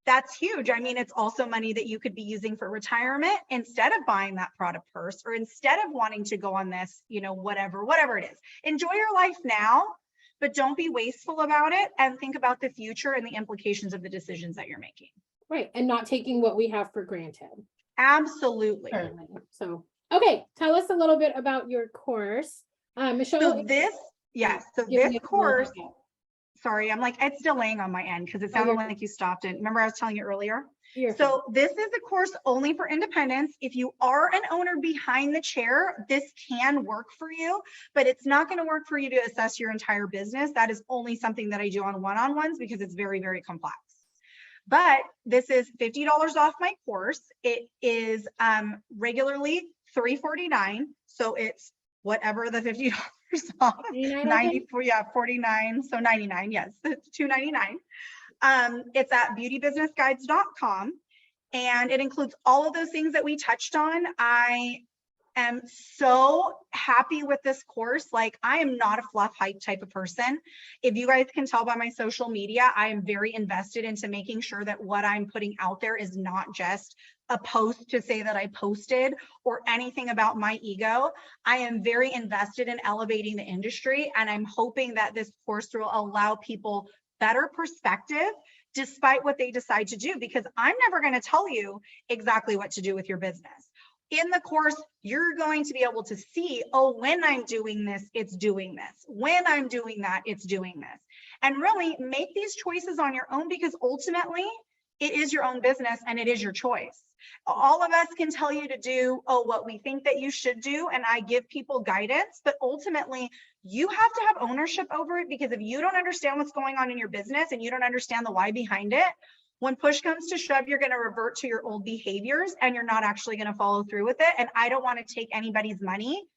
that's huge. I mean, it's also money that you could be using for retirement instead of buying that product purse, or instead of wanting to go on this, you know, whatever it is. Enjoy your life now, but don't be wasteful about it, and think about the future and the implications of the decisions that you're making. Right. And not taking what we have for granted. Absolutely. So, okay. Tell us a little bit about your course. Michelle. So this course, sorry, I'm like, it's delaying on my end because it sounded like you stopped it. Remember I was telling you earlier? So this is a course only for independents. If you are an owner behind the chair, this can work for you, but it's not going to work for you to assess your entire business. That is only something that I do on one-on-ones because it's very, very complex. But this is $50 off my course. It is regularly $349. So it's whatever the $50 off, 94, yeah, 49, so 99, yes, it's $299. It's at beautybusinessguides.com, and it includes all of those things that we touched on. I am so happy with this course. Like, I am not a fluff hype type of person. If you guys can tell by my social media, I am very invested into making sure that what I'm putting out there is not just a post to say that I posted or anything about my ego. I am very invested in elevating the industry, and I'm hoping that this course will allow people better perspective despite what they decide to do, because I'm never going to tell you exactly what to do with your business. In the course, you're going to be able to see, oh, when I'm doing this, it's doing this. When I'm doing that, it's doing this. And really make these choices on your own, because ultimately it is your own business and it is your choice. All of us can tell you to do, oh, what we think that you should do. And I give people guidance, but ultimately you have to have ownership over it, because if you don't understand what's going on in your business and you don't understand the why behind it, when push comes to shove, you're going to revert to your old behaviors and you're not actually going to follow through with it. And I don't want to take anybody's money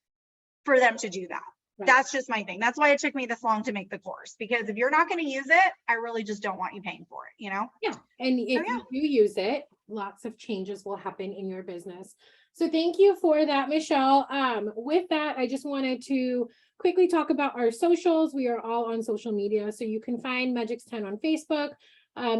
for them to do that. Right. That's just my thing. That's why it took me this long to make the course, because if you're not going to use it, I really just don't want you paying for it, you know? Yeah. And if you do use it, lots of changes will happen in your business. So thank you for that, Michelle. With that, I just wanted to quickly talk about our socials. We are all on social media, so you can find Megix 10 on Facebook.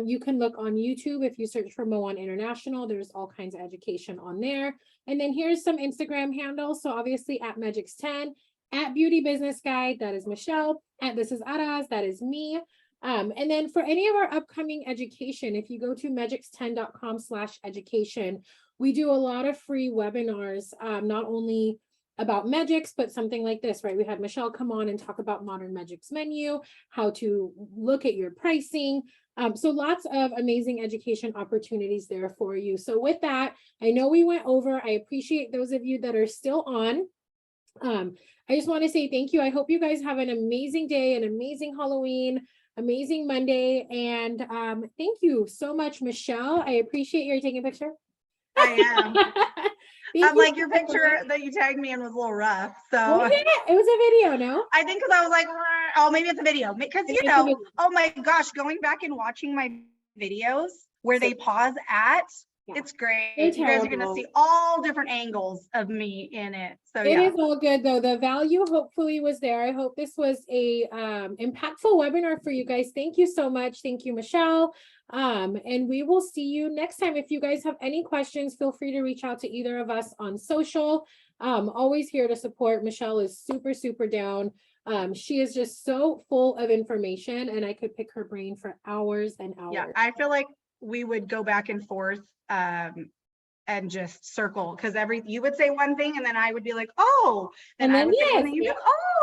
You can look on YouTube if you search for Moan International. There's all kinds of education on there. And then here's some Instagram handles. So obviously at Megix 10, at Beauty Business Guide, that is Michelle, at This is Araz, that is me. And then for any of our upcoming education, if you go to megix10.com/education, we do a lot of free webinars, not only about Megix, but something like this, right? We had Michelle come on and talk about modern Megix menu, how to look at your pricing. So lots of amazing education opportunities there for you. So with that, I know we went over. I appreciate those of you that are still on. I just want to say thank you. I hope you guys have an amazing day, an amazing Halloween, amazing Monday. And thank you so much, Michelle. I appreciate your taking a picture. I am. I'm like, your picture that you tagged me in was a little rough. So was it? It was a video, no? I think because I was like, oh, maybe it's a video. Because, you know, oh my gosh, going back and watching my videos where they pause at, it's great. You guys are going to see all different angles of me in it. So it is all good though. The value hopefully was there. I hope this was a impactful webinar for you guys. Thank you so much. Thank you, Michelle. And we will see you next time. If you guys have any questions, feel free to reach out to either of us on social. Always here to support. Michelle is super, super down. She is just so full of information, and I could pick her brain for hours and hours. Yeah, I feel like we would go back and forth and just circle, because you would say one thing and then I would be like, oh, And I then would say one yes, thing, you'd be yeah. like,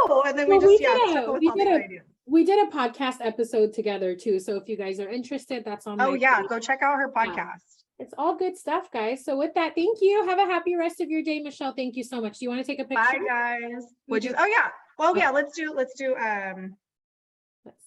oh, and then we Well, just circle with all these ideas. we did a podcast episode together too. So if you guys are interested, that's on Oh my yeah, page. go check out her Yeah. podcast. It's all good stuff, guys. So with that, thank you. Have a happy rest of your day, Michelle. Thank you so much. Do you want to take a picture? Bye guys. We Which is, do- oh yeah. Well, Oh. yeah, let's do, Let's